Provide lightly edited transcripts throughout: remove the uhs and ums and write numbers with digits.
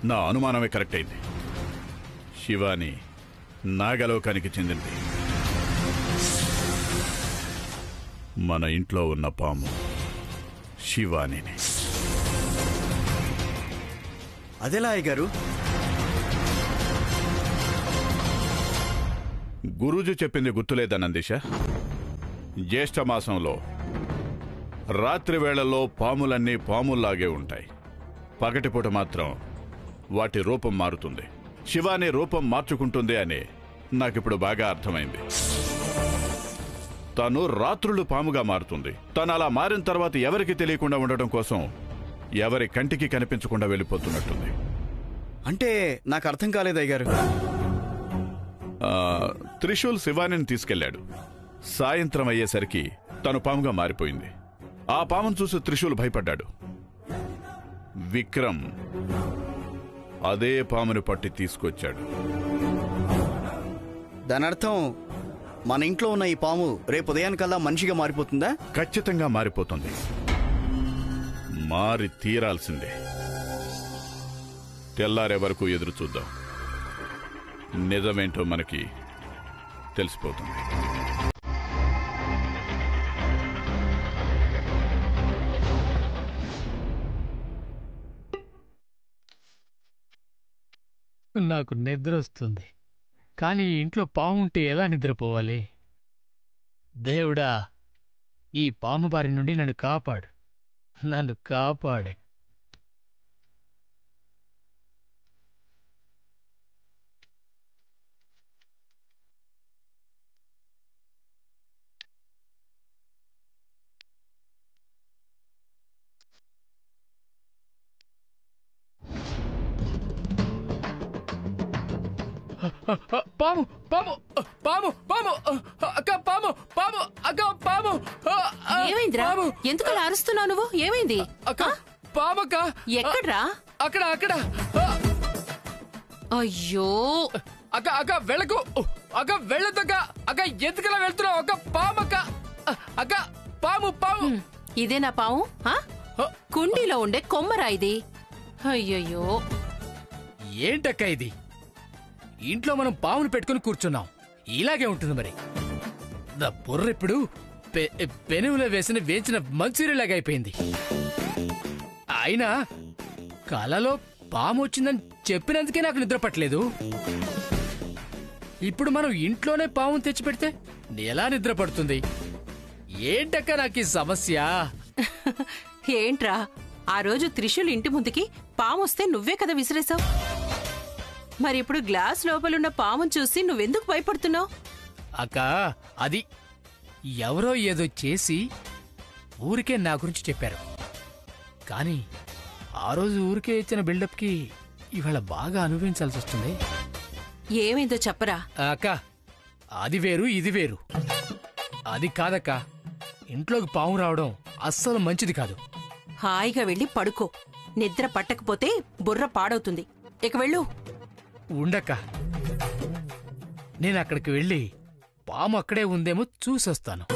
నా అనుమానమే కరెక్ట్ అయింది. శివాని నాగలోకానికి చెందింది. మన ఇంట్లో ఉన్న పాము శివానిని. అదెలా అయ్యగారు? గురూజీ చెప్పింది గుర్తులేదా నందీశ? జ్యేష్ఠమాసంలో రాత్రి వేళల్లో పాములన్నీ పాముల్లాగే ఉంటాయి. పగటిపూట మాత్రం వాటి రూపం మారుతుంది. శివాని రూపం మార్చుకుంటుంది అని నాకిప్పుడు బాగా అర్థమైంది. తను రాత్రులు పాముగా మారుతుంది. తను అలా మారిన తర్వాత ఎవరికి తెలియకుండా ఉండటం కోసం ఎవరి కంటికి కనిపించకుండా వెళ్ళిపోతున్నట్టుంది. అంటే నాకు అర్థం కాలేదు అయ్యగారు. త్రిశూల్ శివానిని తీసుకెళ్లాడు. సాయంత్రం అయ్యేసరికి తను పాముగా మారిపోయింది. ఆ పామును చూసి త్రిశూల్ భయపడ్డాడు. విక్రమ్ అదే పామును పట్టి తీసుకొచ్చాడు. దానర్థం మన ఇంట్లో ఉన్న ఈ పాము రేపు ఉదయానికల్లా మనిషిగా మారిపోతుందా? ఖచ్చితంగా మారిపోతుంది. మారి తీరాల్సిందే. తెల్లారే వరకు ఎదురు చూద్దాం. నిజమేంటో మనకి తెలిసిపోతుంది. నాకు నిద్ర వస్తుంది, కానీ ఇంట్లో పాము ఉంటే ఎలా నిద్రపోవాలి? దేవుడా, ఈ పాము బారి నుండి నన్ను కాపాడు, నన్ను కాపాడు. పాము పాము పాము పాము అక్క, పాము పాము అక్క, పాము. ఏమైందిరా? ఎందుకు అలా అరుస్తున్నావు నువ్వు? ఏమైంది అక్క? పామక్క. ఎక్కడ్రా? అక్కడ అక్కడ. అయ్యో అక్క అక్క వెళ్ళకు అక్క, వెళ్ళొద్దక్క అక్క. ఎందుకలా వెళ్తున్నావు అక్క? పామక్క అక్క, పాము పాము. ఇదేనా పాము? కుండీలో ఉండే కొమ్మరా ఇది? అయ్యయ్యో, ఏంటక్క ఇది? ఇంట్లో మనం పామును పెట్టుకుని కూర్చున్నాం, ఇలాగే ఉంటుంది మరి. నా బుర్ర ఇప్పుడు పెనుగులో వేసిన వేయించిన మంచూరియలాగా అయిపోయింది. అయినా కలలో పాము వచ్చిందని చెప్పినందుకే నాకు నిద్ర పట్టలేదు. ఇప్పుడు మనం ఇంట్లోనే పామును తెచ్చిపెడితే ఎలా నిద్ర పడుతుంది? ఏంటక్క నాకు ఈ సమస్య? ఏంట్రా, ఆ రోజు త్రిశూల్ ఇంటి ముందుకి పాము వస్తే నువ్వే కదా విసిరేసావు. మరి ఇప్పుడు గ్లాస్ లోపలున్న పామును చూసి నువ్వెందుకు భయపడుతున్నావు? అక్క, అది ఎవరో ఏదో చేసి ఊరికే నా గురించి చెప్పారు. కానీ ఆ రోజు ఊరికే ఇచ్చిన బిల్డప్కి ఇవాళ బాగా అనుభవించాల్సి వస్తుంది. ఏమైందో చెప్పరా? అక్క, అది వేరు ఇది వేరు. అది కాదక్క, ఇంట్లోకి పాము రావడం అస్సలు మంచిది కాదు. హాయిగా వెళ్ళి పడుకో. నిద్ర పట్టకపోతే బుర్ర పాడవుతుంది. ఇక వెళ్ళు. ఉండక్క, నేను అక్కడికి వెళ్ళి పాము అక్కడే ఉందేమో చూసొస్తాను.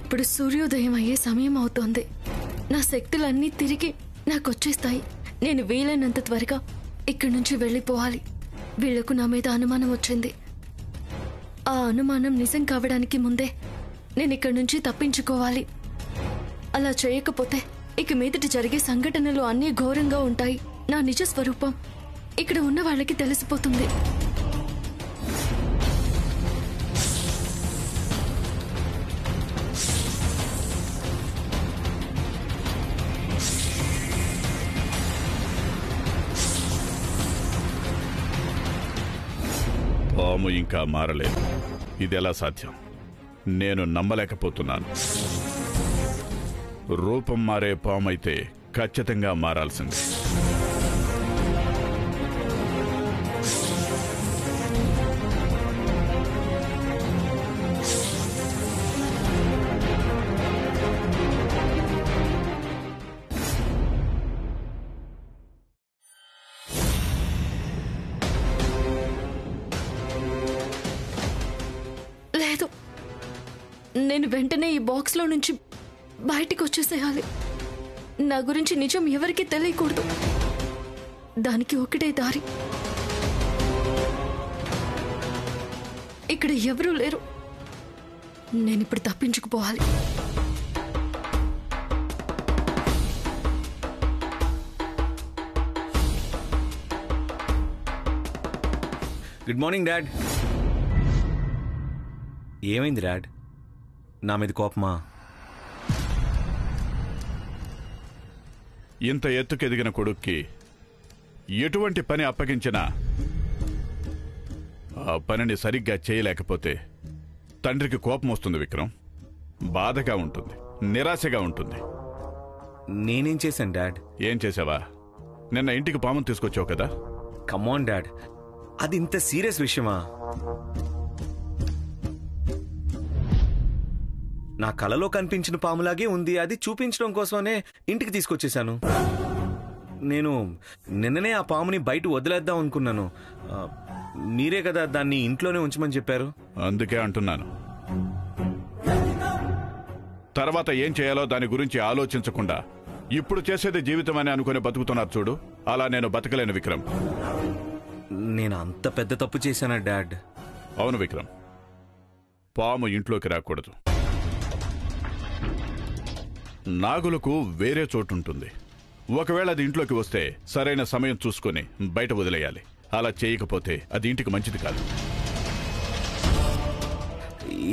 ఇప్పుడు సూర్యోదయం అయ్యే సమయం అవుతోంది. నా శక్తులన్నీ తిరిగి నాకొచ్చేస్తాయి. నేను వీలైనంత త్వరగా ఇక్కడి నుంచి వెళ్ళిపోవాలి. వీళ్లకు నా మీద అనుమానం వచ్చింది. ఆ అనుమానం నిజం కావడానికి ముందే నేను ఇక్కడి నుంచి తప్పించుకోవాలి. అలా చేయకపోతే ఇక మీదటి జరిగే సంఘటనలు అన్నీ ఘోరంగా ఉంటాయి. నా నిజ స్వరూపం ఇక్కడ ఉన్న వాళ్ళకి తెలిసిపోతుంది. పాము ఇంకా మారలేదు. ఇదెలా సాధ్యం? నేను నమ్మలేకపోతున్నాను. రూపం మారే పామైతే ఖచ్చితంగా మారాల్సింది. లేదు, నేను వెంటనే ఈ బాక్స్లో నుంచి బయటికి వచ్చేసేయాలి. నా గురించి నిజం ఎవరికీ తెలియకూడదు. దానికి ఒకటే దారి. ఇక్కడ ఎవరూ లేరు. నేనిప్పుడు తప్పించుకుపోవాలి. Good morning dad. ఏమైంది డాడ్? నా మీద కోపమా? ఇంత ఎత్తుకెదిగిన కొడుక్కి ఎటువంటి పని అప్పగించినా ఆ పనిని సరిగ్గా చేయలేకపోతే తండ్రికి కోపం వస్తుంది విక్రమ్. బాధగా ఉంటుంది, నిరాశగా ఉంటుంది. నేనేం చేశాను డాడ్? ఏం చేసావా? నిన్న ఇంటికి పామును తీసుకొచ్చావు కదా. కమాన్ డాడ్, అది ఇంత సీరియస్ విషయమా? నా కలలో కనిపించిన పాములాగే ఉంది. అది చూపించడం కోసమే ఇంటికి తీసుకొచ్చేశాను. నేను నిన్ననే ఆ పాముని బయట వదిలేద్దాం అనుకున్నాను. మీరే కదా దాన్ని ఇంట్లోనే ఉంచమని చెప్పారు. అందుకే అంటున్నాను, తర్వాత ఏం చేయాలో దాని గురించి ఆలోచించకుండా ఇప్పుడు చేసేది జీవితం అని అనుకుని బతుకుతున్నారు చూడు. అలా నేను బతకలేను విక్రమ్. నేను అంత పెద్ద తప్పు చేశానా డాడ్? అవును విక్రమ్, పాము ఇంట్లోకి రాకూడదు. నాగులకు వేరే చోటుంటుంది. ఒకవేళ అది ఇంట్లోకి వస్తే సరైన సమయం చూసుకొని బయట వదిలేయాలి. అలా చేయకపోతే అది ఇంటికి మంచిది కాదు.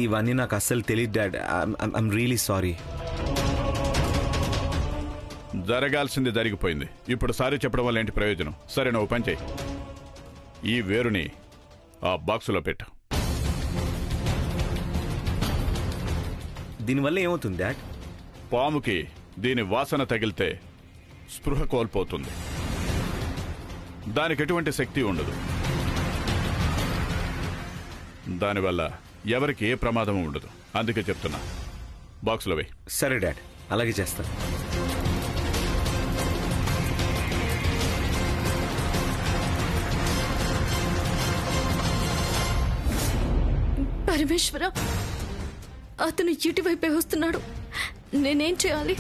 ఇవన్నీ నాకు అస్సలు తెలియదు డాడ్. I'm really sorry. జరగాల్సింది జరిగిపోయింది. ఇప్పుడు సారీ చెప్పడం వల్ల ఏంటి ప్రయోజనం? సరే, నువ్వు పని చేయి. ఈ వేరుని ఆ బాక్సులో పెట్టు. దీనివల్ల ఏమవుతుంది డాడ్? పాముకి దీని వాసన తగిలితే స్పృహ కోల్పోతుంది. దానికి ఎటువంటి శక్తి ఉండదు. దానివల్ల ఎవరికి ఏ ప్రమాదం ఉండదు. అందుకే చెప్తున్నా, బాక్సులో వేయి. సరే డాడ్, అలాగే చేస్తాను. పరమేశ్వర, అతను ఇటువైపే వస్తున్నాడు. నేనేం చేయాలి?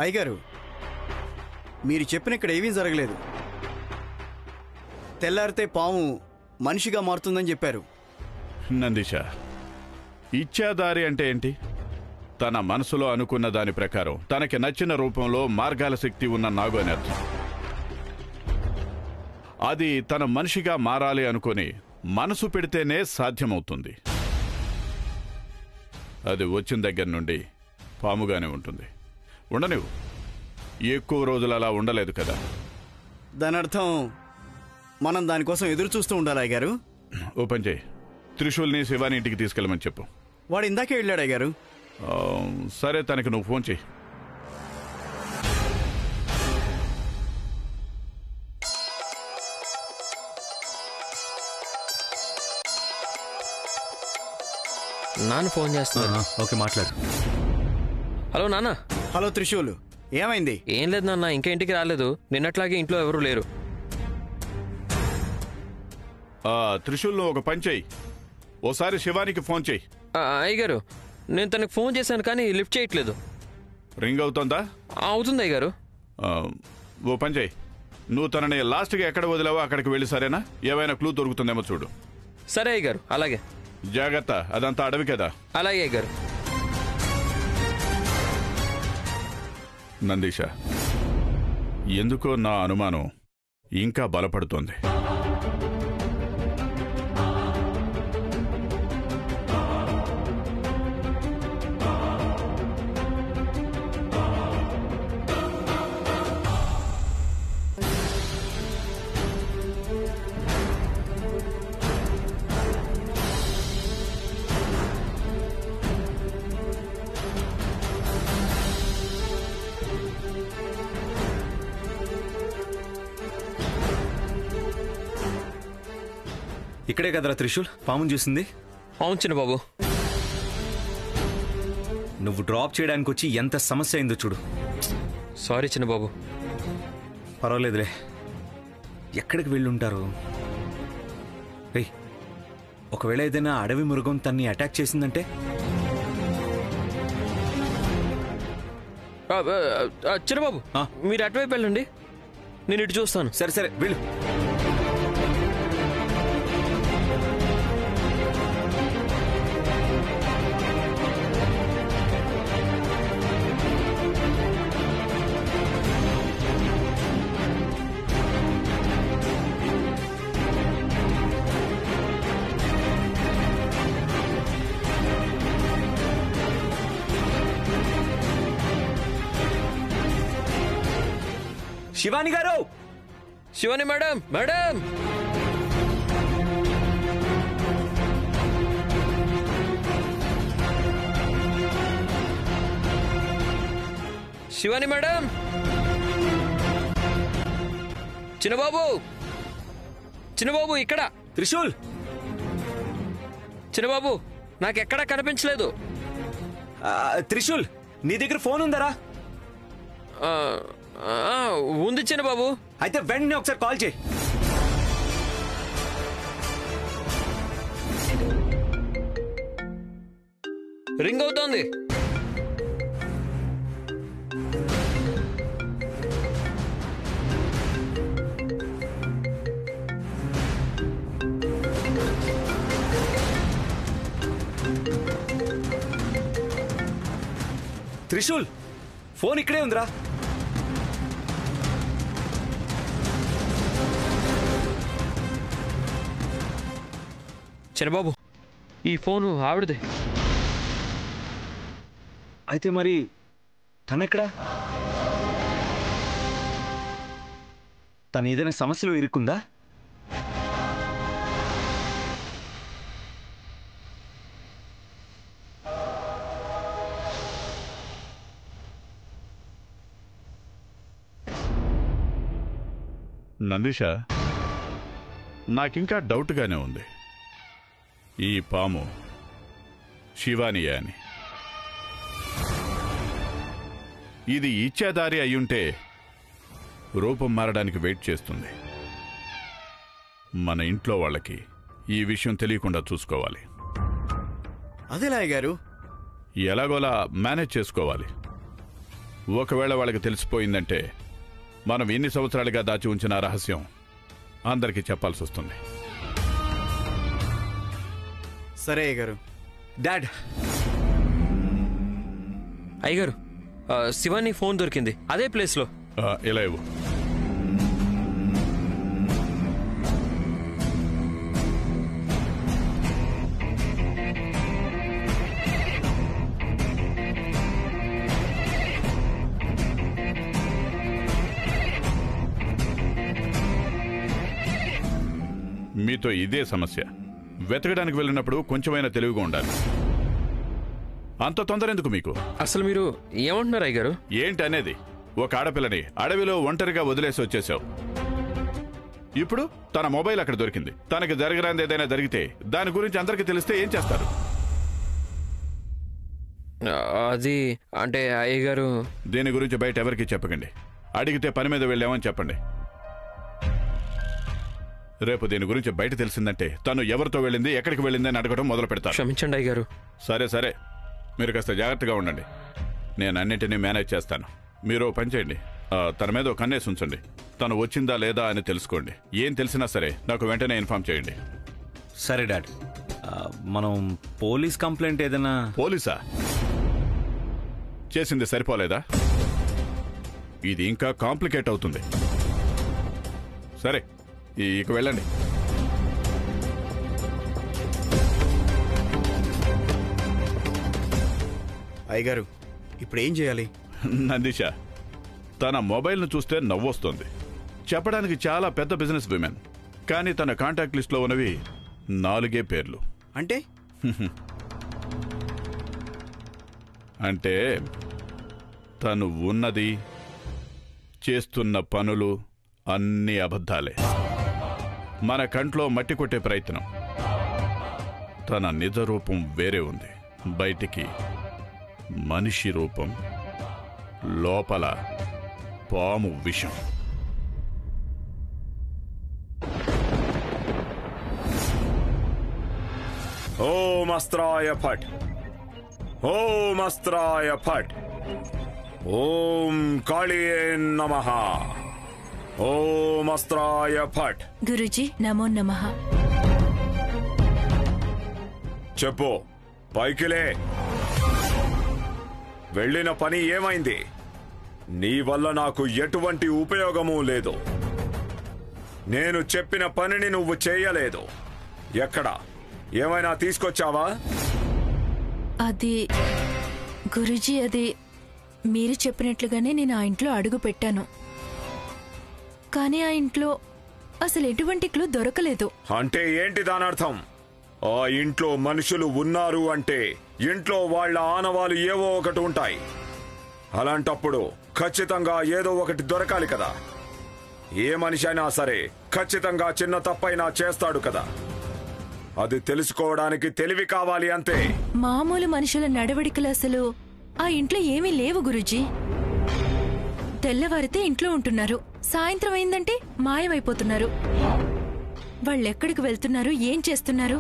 అయ్యగారు, మీరు చెప్పిన ఇక్కడ ఏమీ జరగలేదు. తెల్లారితే పాము మనిషిగా మారుతుందని చెప్పారు. నందిష, ఇచ్చాదారి అంటే ఏంటి? తన మనసులో అనుకున్న దాని ప్రకారం తనకి నచ్చిన రూపంలో మార్గాల శక్తి ఉన్న నాగు అని అర్థం. అది తన మనిషిగా మారాలి అనుకుని మనసు పెడితేనే సాధ్యమవుతుంది. అది వచ్చిన దగ్గర నుండి పాముగానే ఉంటుంది. ఉండనివ్వు. ఎక్కువ రోజులు అలా ఉండలేదు కదా. దాని అర్థం మనం దానికోసం ఎదురు చూస్తూ ఉండాలి అయ్యగారు. ఓపెన్ చేయి. త్రిశూల్ని శివాని ఇంటికి తీసుకెళ్ళమని చెప్పు. వాడు ఇందాకే వెళ్ళాడు అయ్యగారు. సరే, తనకి నువ్వు ఫోన్ చేయి. నాన్న ఫోన్ చేస్తున్నా. ఓకే, మాట్లాడు. హలో నాన్న. హలో త్రిశూల్, ఏమైంది? ఏం లేదు నాన్న, ఇంకా ఇంటికి రాలేదు. నిన్నట్లాగే ఇంట్లో ఎవరూ లేరు. త్రిశూల్, ఒక పని చెయ్యి, ఓసారి శివానికి ఫోన్ చెయ్యి. అయ్యగారు, నేను తనకు ఫోన్ చేశాను కానీ లిఫ్ట్ చేయట్లేదు. రింగ్ అవుతుందా? అవుతుంది అయ్యగారు. ఓ పని చెయ్యి, నువ్వు తనని లాస్ట్గా ఎక్కడ వదిలావో అక్కడికి వెళ్ళి, సరేనా? ఏమైనా క్లూ దొరుకుతుందేమో చూడు. సరే అయ్యగారు, అలాగే. జాగ్రత్త, అదంతా అడవి కదా. అలాగే అయ్యగారు. నందీష, ఎందుకో నా అనుమానం ఇంకా బలపడుతోంది. ఇక్కడే కదరా త్రిశూల్ పాముని చూసింది? అవును చిన్న బాబు. నువ్వు డ్రాప్ చేయడానికి వచ్చి ఎంత సమస్య అయిందో చూడు. సారీ చిన్న బాబు. పర్వాలేదులే. ఎక్కడికి వెళ్ళుంటారు? రే, ఒకవేళ ఏదైనా అడవి మృగం తన్ని అటాక్ చేసిందంటే? చిన్నబాబు, మీరు అటువైపు వెళ్ళండి, నేను ఇటు చూస్తాను. సరే సరే, వెళ్ళు. Shivani garu! Shivani madam, madam! Shivani madam! చిన్నబాబు, చిన్నబాబు ఇక్కడ. త్రిశూల్! చిన్నబాబు, నాకెక్కడా కనిపించలేదు. త్రిశూల్, నీ దగ్గర ఫోన్ ఉందరా? ఉంది చిన్నబాబు. అయితే వెంటనే ఒకసారి కాల్ చేయి. రింగ్ అవుతోంది. త్రిశూల్, ఫోన్ ఇక్కడే ఉందిరా. చిన్నబాబు, ఈ ఫోను ఆవిడదే. అయితే మరి తనెక్కడా? తను ఏదైనా సమస్యలో ఇరుక్కుందా? నందీష, నాకింకా డౌట్గానే ఉంది, ఈ పాము శివానియే అని. ఇది ఇచ్చేదారి అయ్యుంటే రూపం మారడానికి వెయిట్ చేస్తుంది. మన ఇంట్లో వాళ్ళకి ఈ విషయం తెలియకుండా చూసుకోవాలి. అదేలా అయ్యగారు? ఎలాగోలా మేనేజ్ చేసుకోవాలి. ఒకవేళ వాళ్ళకి తెలిసిపోయిందంటే మనం ఎన్ని సంవత్సరాలుగా దాచి ఉంచిన రహస్యం అందరికీ చెప్పాల్సి వస్తుంది. సరే అయ్యగారు. డాడ్, అయ్యగారు, శివాని ఫోన్ దొరికింది అదే ప్లేస్లో. ఇలా ఇవ్వు. మీతో ఇదే సమస్య. వెతకడానికి వెళ్ళినప్పుడు కొంచెమైనా తెలివిగా ఉండాలి. అంత తొందర ఎందుకు మీకు? అసలు మీరు ఏమంటున్నారు అయ్యగారు? ఏంటి అనేది? ఒక ఆడపిల్లని అడవిలో ఒంటరిగా వదిలేసి వచ్చేసావు. ఇప్పుడు తన మొబైల్ అక్కడ దొరికింది. తనకి జరగరాంది ఏదైనా జరిగితే దాని గురించి అందరికీ తెలిస్తే ఏం చేస్తారు? అది అంటే అయ్యగారు, దీని గురించి బయట ఎవరికి చెప్పకండి. అడిగితే పని మీద వెళ్ళామని చెప్పండి. రేపు దీని గురించి బయట తెలిసిందంటే తను ఎవరితో వెళ్ళింది, ఎక్కడికి వెళ్ళింది అని అడగడం మొదలు పెడతారు. క్షమించండి అయ్యగారు. సరే సరే, మీరు కాస్త జాగ్రత్తగా ఉండండి. నేను అన్నింటినీ మేనేజ్ చేస్తాను. మీరు పని చేయండి, తన మీద ఒక కన్నేసి ఉంచండి. తను వచ్చిందా లేదా అని తెలుసుకోండి. ఏం తెలిసినా సరే నాకు వెంటనే ఇన్ఫార్మ్ చేయండి. సరే డాడ్. మనం పోలీస్ కంప్లైంట్ ఏదైనా... పోలీసా? చేసింది సరిపోలేదా? ఇది ఇంకా కాంప్లికేట్ అవుతుంది. సరే, ఇక వెళ్ళండి. అయ్యగారు, ఇప్పుడు ఏం చేయాలి? నందిష, తన మొబైల్ను చూస్తే నవ్వొస్తుంది. చెప్పడానికి చాలా పెద్ద బిజినెస్ విమెన్, కానీ తన కాంటాక్ట్ లిస్ట్లో ఉన్నవి 4 పేర్లు. అంటే అంటే తను ఉన్నది, చేస్తున్న పనులు అన్ని అబద్ధాలే. మన కంట్లో మట్టి కొట్టే ప్రయత్నం. తన నిజ రూపం వేరే ఉంది. బయటికి మనిషి రూపం, లోపల పాము విషం. ఓం అస్త్రాయ ఫట్, ఓం అస్త్రాయ ఫట్, ఓం కాళీయే నమః, ఓం అస్త్రాయ ఫట్. గురుజీ నమో నమః. చెప్పు, పైకిలే. వెళ్ళిన పని ఏమైంది? నీ వల్ల నాకు ఎటువంటి ఉపయోగమూ లేదు. నేను చెప్పిన పనిని నువ్వు చేయలేదు. ఎక్కడ ఏమైనా తీసుకొచ్చావా? అది గురుజీ, అది మీరు చెప్పినట్లుగానే నేను ఆ ఇంట్లో అడుగు పెట్టాను. కానీ ఆ ఇంట్లో అసలు ఎటువంటి క్లూ దొరకలేదు. అంటే ఏంటి దానర్థం? ఆ ఇంట్లో మనుషులు ఉన్నారు అంటే ఇంట్లో వాళ్ళ ఆనవాలు ఏవో ఒకటి ఉంటాయి. అలాంటప్పుడు ఖచ్చితంగా ఏదో ఒకటి దొరకాలి కదా. ఏ మనిషి అయినా సరే ఖచ్చితంగా చిన్న తప్పైనా చేస్తాడు కదా. అది తెలుసుకోవడానికి తెలివి కావాలి అంతే. మామూలు మనుషుల నడవడికలు అసలు ఆ ఇంట్లో ఏమీ లేవు గురుజీ. తెల్లవారితే ఇంట్లో ఉంటున్నారు, సాయంత్రం అయిందంటే మాయమైపోతున్నారు. వాళ్ళెక్కడికి వెళ్తున్నారు, ఏం చేస్తున్నారు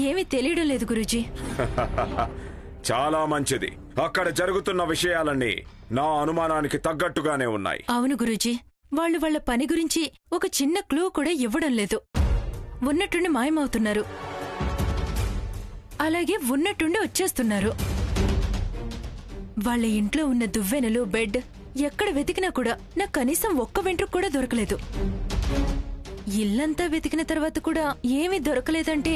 ఏమీ తెలియడం లేదు గురుజీ. చాలా మంచిది. అక్కడ జరుగుతున్న విషయాలన్నీ నా అనుమానానికి తగ్గట్టుగానే ఉన్నాయి. అవును గురుజీ, వాళ్ళు వాళ్ళ పని గురించి ఒక చిన్న క్లూ కూడా ఇవ్వడం లేదు. ఉన్నట్టుండి మాయమవుతున్నారు, అలాగే ఉన్నట్టుండి వచ్చేస్తున్నారు. వాళ్ళ ఇంట్లో ఉన్న దువ్వెనలు, బెడ్ ఎక్కడ వెతికినా కూడా నాకు కనీసం ఒక్క వెంట్రుక కూడా దొరకలేదు. ఇల్లంతా వెతికిన తర్వాత కూడా ఏమీ దొరకలేదంటే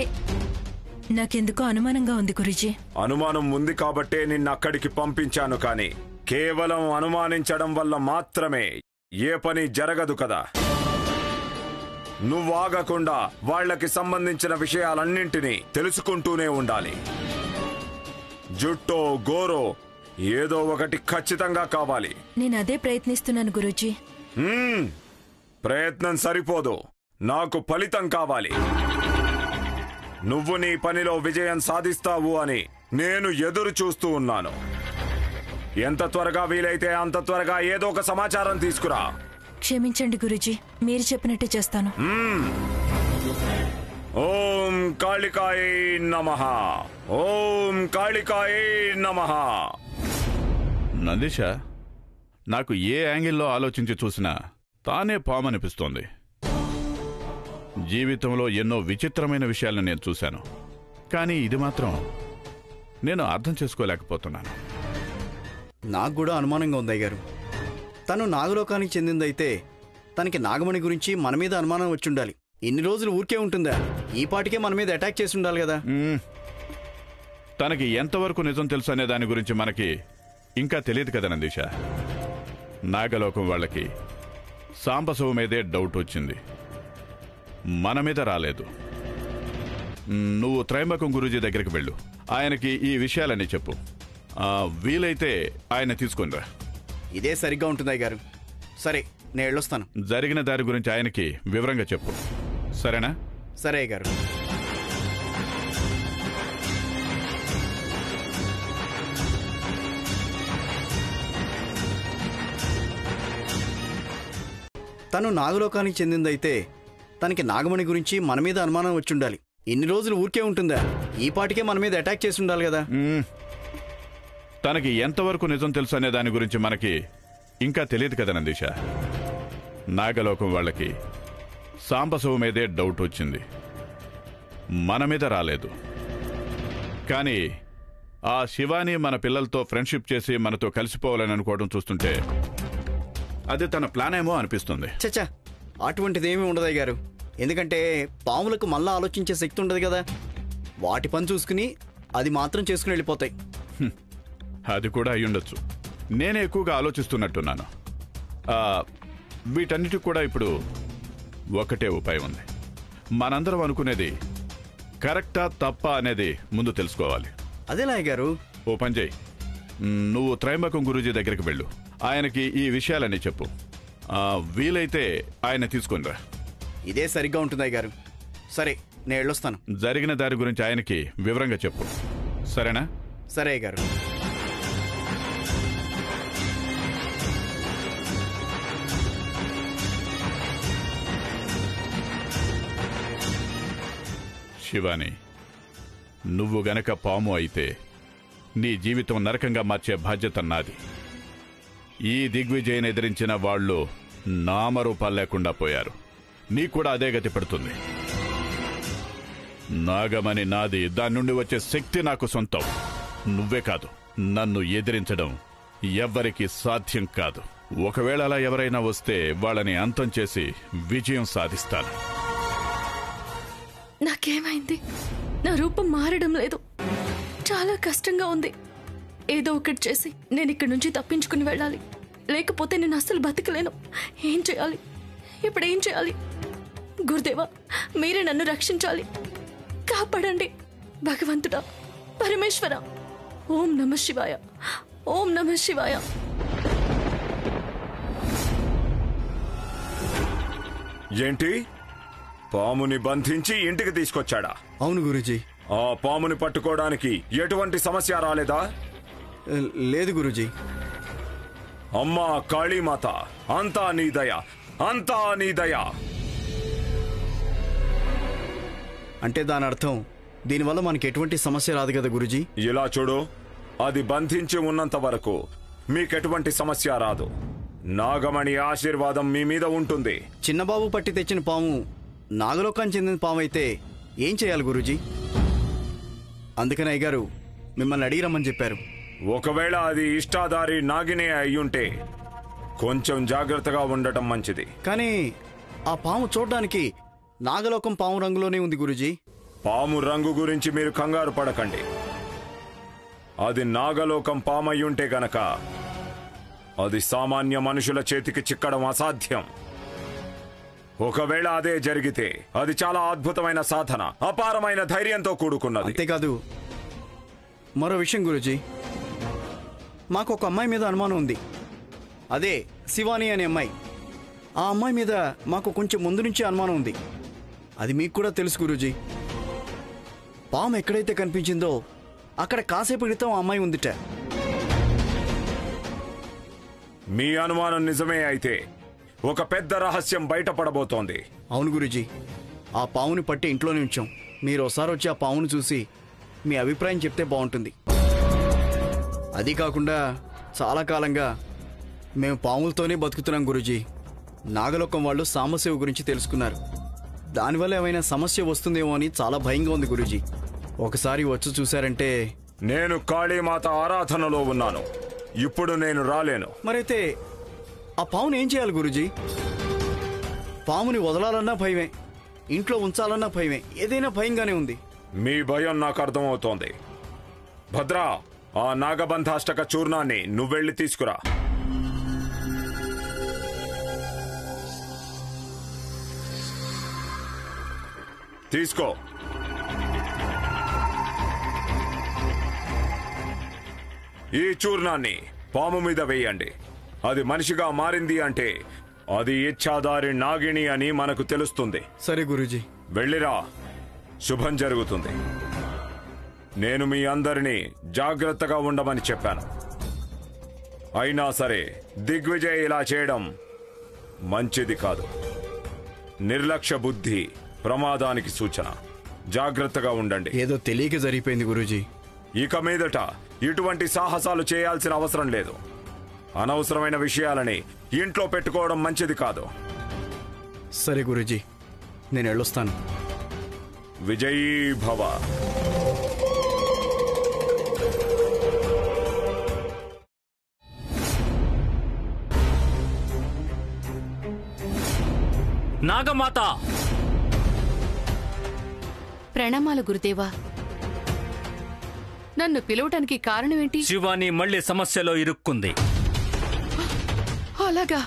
నాకెందుకో అనుమానంగా ఉంది గురుజీ. అనుమానం ఉంది కాబట్టే నిన్నక్కడికి పంపించాను, కానీ కేవలం అనుమానించడం వల్ల మాత్రమే ఏ పని జరగదు కదా. నువ్వు ఆగకుండా వాళ్లకి సంబంధించిన విషయాలన్నింటినీ తెలుసుకుంటూనే ఉండాలి. జుట్టో గోరో ఏదో ఒకటి ఖచ్చితంగా కావాలి. నేనదే ప్రయత్నిస్తున్నాను గురూజీ. ప్రయత్నం సరిపోదు, నాకు ఫలితం కావాలి. నువ్వు నీ పనిలో విజయం సాధిస్తావు అని నేను ఎదురు చూస్తూ ఉన్నాను. ఎంత త్వరగా వీలైతే అంత త్వరగా ఏదో ఒక సమాచారం తీసుకురా. క్షమించండి గురూజీ, మీరు చెప్పినట్టు చేస్తాను. ఓం కాళికాయై నమః, ఓం కాళికాయై నమః. నందిష, నాకు ఏ యాంగిల్లో ఆలోచించి చూసినా తానే పామనిపిస్తోంది. జీవితంలో ఎన్నో విచిత్రమైన విషయాలను నేను చూశాను, కానీ ఇది మాత్రం నేను అర్థం చేసుకోలేకపోతున్నాను. నాకు కూడా అనుమానంగా ఉంది అయ్యగారు. తను నాగలోకానికి చెందిందైతే తనకి నాగమణి గురించి మన మీద అనుమానం వచ్చుండాలి. ఇన్ని రోజులు ఊరికే ఉంటుందా? ఈ పాటికే మన మీద అటాక్ చేసి ఉండాలి కదా. తనకి ఎంతవరకు నిజం తెలుసు అనే దాని గురించి మనకి ఇంకా తెలియదు కదా నందిష. నాగలోకం వాళ్ళకి సాంబశివ మీదే డౌట్ వచ్చింది. మన మీద రాలేదు. నువ్వు త్రైంబకం గురూజీ దగ్గరికి వెళ్ళు. ఆయనకి ఈ విషయాలన్నీ చెప్పు. వీలైతే ఆయన తీసుకునిరా. ఇదే సరిగ్గా ఉంటుంది అయ్యగారు. సరే, నేను వెళ్ళొస్తాను. జరిగిన దారి గురించి ఆయనకి వివరంగా చెప్పు. సరేనా? సరే అయ్యగారు. తను నాగలోకానికి చెందిందైతే తనకి నాగమణి గురించి మన మీద అనుమానం వచ్చుండాలి. ఇన్ని రోజులు ఊరికే ఉంటుందా? ఈ పాటికే మన మీద అటాక్ చేసి ఉండాలి కదా. తనకి ఎంతవరకు నిజం తెలుసు అనే దాని గురించి మనకి ఇంకా తెలియదు కదా నందీష. నాగలోకం వాళ్ళకి సాంబశివ మీదే డౌట్ వచ్చింది, మన మీద రాలేదు. కానీ ఆ శివాని మన పిల్లలతో ఫ్రెండ్షిప్ చేసి మనతో కలిసిపోవాలని అనుకోవడం చూస్తుంటే అది తన ప్లాన్ ఏమో అనిపిస్తుంది. చచ్చా, అటువంటిదేమీ ఉండదు అయ్యగారు. ఎందుకంటే పాములకు మళ్ళా ఆలోచించే శక్తి ఉండదు కదా. వాటి పని చూసుకుని అది మాత్రం చేసుకుని వెళ్ళిపోతాయి. అది కూడా అయ్యుండొచ్చు. నేనే ఎక్కువగా ఆలోచిస్తున్నట్టున్నాను. వీటన్నిటికి కూడా ఇప్పుడు ఒకటే ఉపాయం ఉంది. మనందరం అనుకునేది కరెక్టా తప్పా అనేది ముందు తెలుసుకోవాలి. అదేలా అయ్యగారు? ఓ పని చేయి, నువ్వు త్రైంబకం గురూజీ దగ్గరికి వెళ్ళు. ఆయనకి ఈ విషయాలన్నీ చెప్పు. వీలైతే ఆయన తీసుకునిరా. ఇదే సరిగ్గా ఉంటుంది అయ్యగారు. సరే, నేను వెళ్ళొస్తాను. జరిగిన దారి గురించి ఆయనకి వివరంగా చెప్పు. సరేనా? సరే అయ్యగారు. శివాని, నువ్వు గనక పాము అయితే నీ జీవితం నరకంగా మార్చే బాధ్యత నాది. ఈ దిగ్విజయని ఎదిరించిన వాళ్ళు నామరూపాలు లేకుండా పోయారు. నీకు కూడా అదే గతి పడుతుంది. నాగమణి నాది, దాని నుండి వచ్చే శక్తి నాకు సొంతం. నువ్వే కాదు, నన్ను ఎదిరించడం ఎవ్వరికీ సాధ్యం కాదు. ఒకవేళ అలా ఎవరైనా వస్తే వాళ్ళని అంతం చేసి విజయం సాధిస్తాను. నాకేమైంది? నా రూపం మారడం లేదు. చాలా కష్టంగా ఉంది. ఏదో ఒకటి చేసి నేను ఇక్కడి నుంచి తప్పించుకుని వెళ్ళాలి. లేకపోతే నేను అస్సలు బతకలేను. ఏం చేయాలి? ఇప్పుడు ఏం చేయాలి? గురుదేవా, మీరే నన్ను రక్షించాలి. కాపాడండి భగవంతుడా, పరమేశ్వర. ఓం నమ శివాయ, ఓం నమ శివాయ. ఏంటి? పాముని బంధించి ఇంటికి తీసుకొచ్చాడా? అవును గురూజీ. ఆ పాముని పట్టుకోవడానికి ఎటువంటి సమస్య రాలేదా? లేదు గురూజీ. అమ్మా కాళీమాత, అంతా నీ దయ, అంతా నీ దయ. అంటే దాని అర్థం దీనివల్ల మనకి ఎటువంటి సమస్య రాదు కదా గురూజీ? ఇలా చూడు, అది బంధించి ఉన్నంత వరకు మీకెటువంటి సమస్య రాదు. నాగమణి ఆశీర్వాదం మీ మీద ఉంటుంది. చిన్నబాబు పట్టి తెచ్చిన పాము నాగలోకానికి చెందిన పాము అయితే ఏం చేయాలి గురూజీ? అందుకని అయ్యగారు మిమ్మల్ని అడిగిరమ్మని చెప్పారు. ఒకవేళ అది ఇష్టాధారి నాగినే అయ్యుంటే కొంచెం జాగ్రత్తగా ఉండటం మంచిది. కానీ ఆ పాము చూడ్డానికి నాగలోకం పాము రంగులోనే ఉంది గురూజీ. పాము రంగు గురించి మీరు కంగారు పడకండి. అది నాగలోకం పామయ్యుంటే గనక అది సామాన్య మనుషుల చేతికి చిక్కడం అసాధ్యం. ఒకవేళ అదే జరిగితే అది చాలా అద్భుతమైన సాధన, అపారమైన ధైర్యంతో కూడుకున్నది. అంతేకాదు మరో విషయం గురూజీ, మాకు ఒక అమ్మాయి మీద అనుమానం ఉంది. అదే శివాని అనే అమ్మాయి. ఆ అమ్మాయి మీద మాకు కొంచెం ముందు నుంచి అనుమానం ఉంది. అది మీకు కూడా తెలుసు గురూజీ. పాము ఎక్కడైతే కనిపించిందో అక్కడ కాసేపు క్రితం ఆ అమ్మాయి ఉందిట. మీ అనుమానం నిజమే అయితే ఒక పెద్ద రహస్యం బయటపడబోతోంది. అవును గురూజీ, ఆ పాముని పట్టి ఇంట్లోనే ఉంచాం. మీరు ఒకసారి వచ్చి ఆ పామును చూసి మీ అభిప్రాయం చెప్తే బాగుంటుంది. అది కాకుండా చాలా కాలంగా మేము పాములతోనే బతుకుతున్నాం గురూజీ. నాగలోకం వాళ్ళు సాంబశివ గురించి తెలుసుకున్నారు. దానివల్ల ఏమైనా సమస్య వస్తుందేమో అని చాలా భయంగా ఉంది గురూజీ. ఒకసారి వచ్చి చూశారంటే. నేను కాళీమాత ఆరాధనలో ఉన్నాను. ఇప్పుడు నేను రాలేను. మరైతే ఆ పాముని ఏం చేయాలి గురూజీ? పాముని వదలాలన్నా భయమే, ఇంట్లో ఉంచాలన్నా భయమే, ఏదైనా భయంగానే ఉంది. మీ భయం నాకు అర్థమవుతోంది. భద్రా, ఆ నాగబంధాష్టక చూర్ణాన్ని నువ్వెళ్ళి తీసుకురా. తీసుకో. ఈ చూర్ణాన్ని పాము మీద వేయండి. అది మనిషిగా మారింది అంటే అది ఇచ్ఛాదారి నాగిని అని మనకు తెలుస్తుంది. సరే గురూజీ. వెళ్ళిరా, శుభం జరుగుతుంది. నేను మీ అందరినీ జాగ్రత్తగా ఉండమని చెప్పాను. అయినా సరే దిగ్విజయ్ ఇలా చేయడం మంచిది కాదు. నిర్లక్ష్య బుద్ధి ప్రమాదానికి సూచన. జాగ్రత్తగా ఉండండి. ఏదో తెలియక జరిగిపోయింది గురూజీ. ఇక మీదట ఇటువంటి సాహసాలు చేయాల్సిన అవసరం లేదు. అనవసరమైన విషయాలని ఇంట్లో పెట్టుకోవడం మంచిది కాదు. సరే గురూజీ, నేను వెళ్ళొస్తాను. విజయీ భవ. నాగమాత, ప్రణామాలు గురుదేవా. నన్ను పిలవటానికి కారణమేంటి? శివాని మళ్ళీ సమస్యలో ఇరుక్కుంది. అలాగా?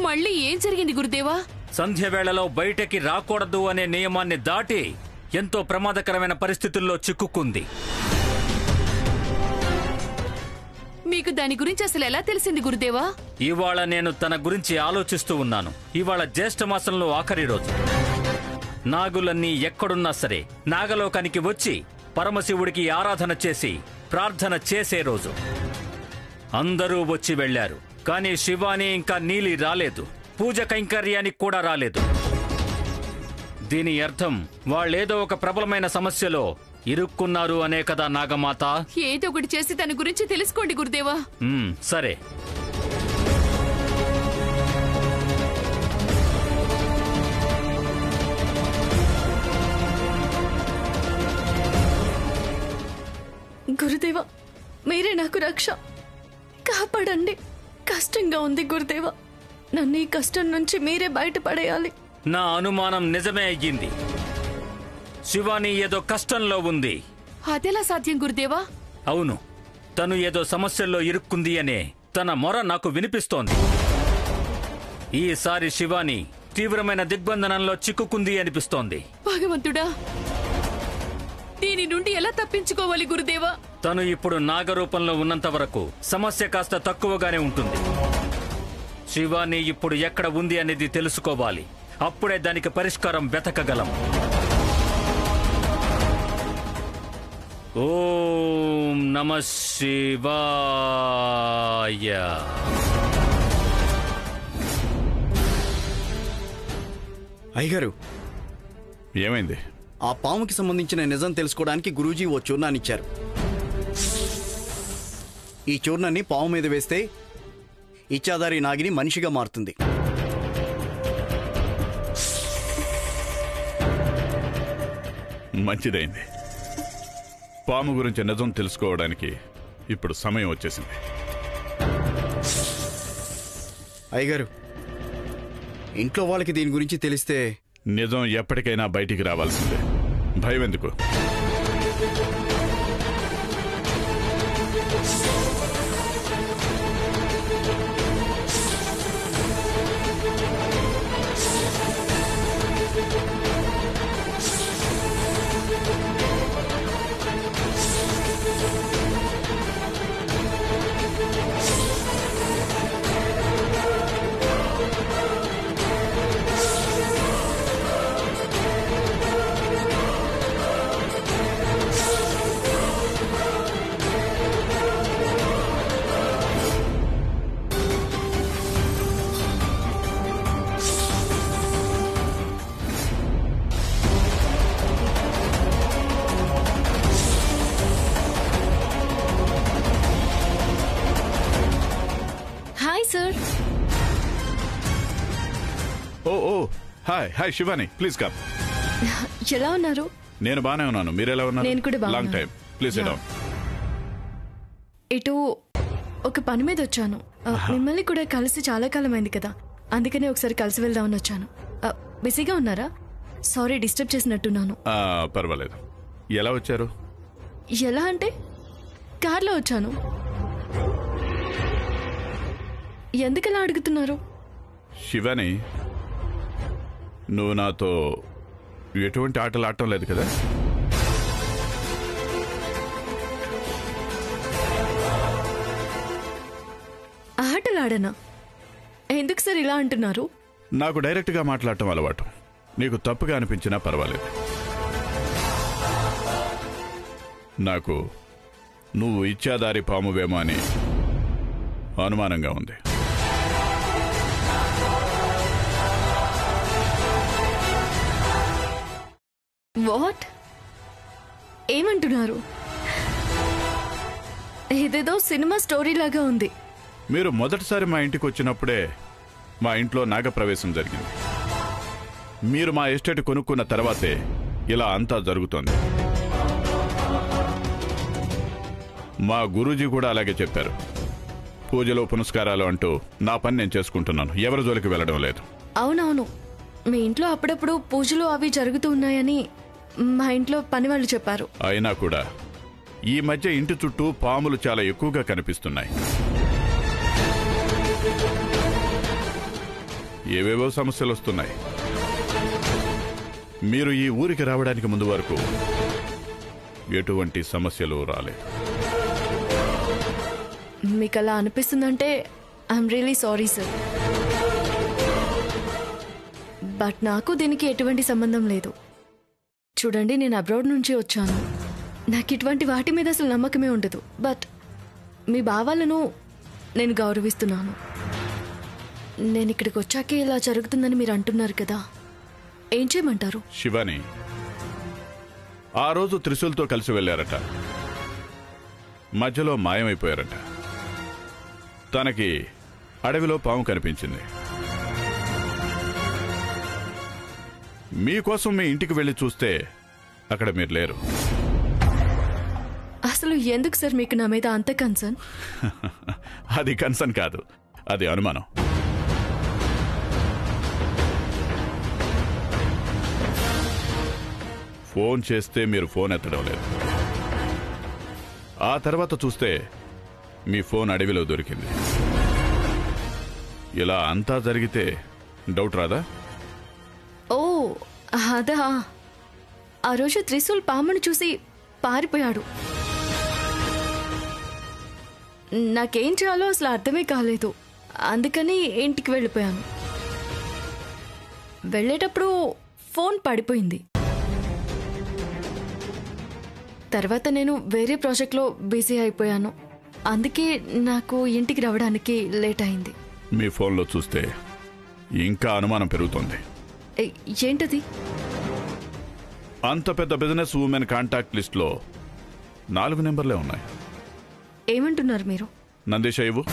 మళ్ళీ ఏం జరిగింది గురుదేవా? సంధ్య వేళలో బయటకి రాకూడదు అనే నియమాన్ని దాటి ఎంతో ప్రమాదకరమైన పరిస్థితుల్లో చిక్కుకుంది. మీకు దాని గురించి అసలు ఎలా తెలిసింది గురుదేవా? ఇవాళ నేను తన గురించి ఆలోచిస్తూ ఉన్నాను. ఇవాళ జ్యేష్ఠ మాసంలో ఆఖరి రోజు. నాగులన్నీ ఎక్కడున్నా సరే నాగలోకానికి వచ్చి పరమశివుడికి ఆరాధన చేసి ప్రార్థన చేసే రోజు. అందరూ వచ్చి వెళ్లారు, కానీ శివాని ఇంకా నీలి రాలేదు. పూజ కైంకర్యానికి కూడా రాలేదు. దీని అర్థం వాళ్ళేదో ఒక ప్రబలమైన సమస్యలో ఇరుక్కున్నారు అనే కదా నాగమాత. ఏదో ఒకటి చేసి తన గురించి తెలుసుకోండి గురుదేవా. సరే. గురుదేవా, మీరే నాకు రక్ష. కాపాడండి. కష్టంగా ఉంది గురుదేవా. నన్ను ఈ కష్టం నుంచి మీరే బయటపడేయాలి. నా అనుమానం నిజమే అయ్యింది. శివాని ఏదో కష్టంలో ఉంది. అదెలా సాధ్యం గురుదేవా? అవును, తను ఏదో సమస్యల్లో ఇరుక్కుంది అనే తన మొర నాకు వినిపిస్తోంది. ఈసారి శివాని తీవ్రమైన దిగ్బంధనంలో చిక్కుకుంది అనిపిస్తోంది. భగవంతుడా, దీని నుండి ఎలా తప్పించుకోవాలి గురుదేవా? తను ఇప్పుడు నాగరూపంలో ఉన్నంత వరకు సమస్య కాస్త తక్కువగానే ఉంటుంది. శివాని ఇప్పుడు ఎక్కడ ఉంది అనేది తెలుసుకోవాలి. అప్పుడే దానికి పరిష్కారం వెతకగలం. ఓం నమః శివాయ. అయ్యగారు, ఏమైంది? ఆ పాముకి సంబంధించిన నిజం తెలుసుకోవడానికి గురూజీ ఓ చూర్ణాన్ని ఇచ్చారు. ఈ చూర్ణాన్ని పాము మీద వేస్తే ఇచ్ఛాదారి నాగిని మనిషిగా మారుతుంది. మంచిదైంది. పాము గురించి నిజం తెలుసుకోవడానికి ఇప్పుడు సమయం వచ్చేసింది. అయ్యగారు, ఇంట్లో వాళ్ళకి దీని గురించి తెలిస్తే నిజం ఎప్పటికైనా బయటికి రావాల్సిందే. భయం ఎందుకు? Hi sir. Hi Shivani, please come. ఎలా ఉన్నారు? నేను బానే ఉన్నాను. మీరెలా ఉన్నారు? నేను కూడా బాగున్నాను. Long time. Please SIT down. ఇటు ఒక పని మీద వచ్చాను. మిమ్మల్ని కూడా కలిసి చాలా కాలం అయింది కదా, అందుకనే ఒకసారి కలిసి వెళ్దామని వచ్చాను. బిజీగా ఉన్నారా? సారీ డిస్టర్బ్ చేసినట్టున్నాను. పర్వాలేదు. ఎలా వచ్చారు? ఎలా అంటే కార్లో వచ్చాను. ఎందుకలా అడుగుతున్నారు? శివాని, నువ్వు నాతో ఎటువంటి ఆటలు ఆడటం లేదు కదా? ఆటలాడనా? ఎందుకు సార్ ఇలా అంటున్నారు? నాకు డైరెక్ట్గా మాట్లాడటం అలవాటు. నీకు తప్పుగా అనిపించినా పర్వాలేదు. నాకు నువ్వు ఇచ్చాదారి పామువేమో అని అనుమానంగా ఉంది. వాట్? ఏమంటున్నారు? ఇదేదో సినిమా స్టోరీ లాగా ఉంది. మీరు మొదటిసారి మా ఇంటికి వచ్చినప్పుడే మా ఇంట్లో నాగప్రవేశం జరిగింది. మీరు మా ఎస్టేట్ కొనుక్కున్న తర్వాతే ఇలా అంతా జరుగుతోంది. మా గురూజీ కూడా అలాగే చెప్పారు. పూజలు పునస్కారాలు అంటూ నా పని నేను చేసుకుంటున్నాను, ఎవరి జోలికి వెళ్ళడం లేదు. అవునవును, మీ ఇంట్లో అప్పుడప్పుడు పూజలు అవి జరుగుతూ ఉన్నాయని మా ఇంట్లో పని వాళ్ళు చెప్పారు. అయినా కూడా ఈ మధ్య ఇంటి చుట్టూ పాములు చాలా ఎక్కువగా కనిపిస్తున్నాయి. ఏవేవో సమస్యలు వస్తున్నాయి. మీరు ఈ ఊరికి రావడానికి ముందు వరకు ఎటువంటి సమస్యలు రాలేదు. మీకు అలా అనిపిస్తుందంటే I'm really sorry sir. But నాకు దీనికి ఎటువంటి సంబంధం లేదు. చూడండి, నేను అబ్రాడ్ నుంచి వచ్చాను. నాకు ఇటువంటి వాటి మీద అసలు నమ్మకమే ఉండదు. బట్ మీ భావాలను నేను గౌరవిస్తున్నాను. నేను ఇక్కడికి వచ్చాకే ఇలా జరుగుతుందని మీరు అంటున్నారు కదా, ఏం చేయమంటారు? శివాని ఆ రోజు త్రిశూల్తో కలిసి వెళ్ళారట. మధ్యలో మాయమైపోయారట. తనకి అడవిలో పాము కనిపించింది. మీకోసం మీ ఇంటికి వెళ్ళి చూస్తే అక్కడ మీరు లేరు. అసలు ఎందుకు సార్ మీకు నా మీద అంత కన్సర్న్? అది కన్సర్న్ కాదు, అది అనుమానం. ఫోన్ చేస్తే మీరు ఫోన్ ఎత్తడం లేదు. ఆ తర్వాత చూస్తే మీ ఫోన్ అడవిలో దొరికింది. ఇలా అంతా జరిగితే డౌట్ రాదా? ఓ అదా, ఆ రోజు త్రిశూల్ పామును చూసి పారిపోయాడు. నాకేం చేయాలో అసలు అర్థమే కాలేదు. అందుకని ఇంటికి వెళ్ళిపోయాను. వెళ్ళేటప్పుడు ఫోన్ పడిపోయింది. తర్వాత నేను వేరే ప్రాజెక్ట్లో బిజీ అయిపోయాను. అందుకే నాకు ఇంటికి రావడానికి లేట్ అయింది. మీ ఫోన్లో చూస్తే ఇంకా అనుమానం పెరుగుతోంది. ఏంటది? అంత పెద్ద బిజినెస్ ఉమెన్ కాంటాక్ట్ లిస్ట్లో 4 నెంబర్లే ఉన్నాయి. ఏమంటున్నారు మీరు? నందీష ఇవ్వు.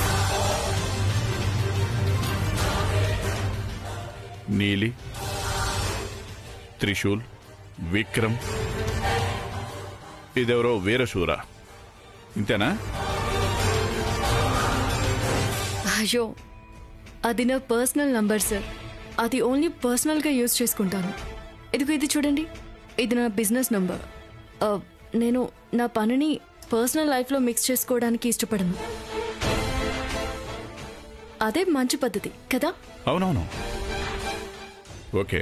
నీలి, త్రిశూల్, విక్రమ్, ఇదెవరో వీరశూర. ఇంతేనా? అయ్యో, అది నా పర్సనల్ నంబర్ సార్. అది ఓన్లీ పర్సనల్గా యూజ్ చేసుకుంటాను. ఇదిగో ఇది చూడండి, ఇది నా బిజినెస్ నంబర్. నేను నా పనిని పర్సనల్ లైఫ్లో మిక్స్ చేసుకోవడానికి ఇష్టపడను. అదే మంచి పద్ధతి కదా? అవునవును. ఓకే.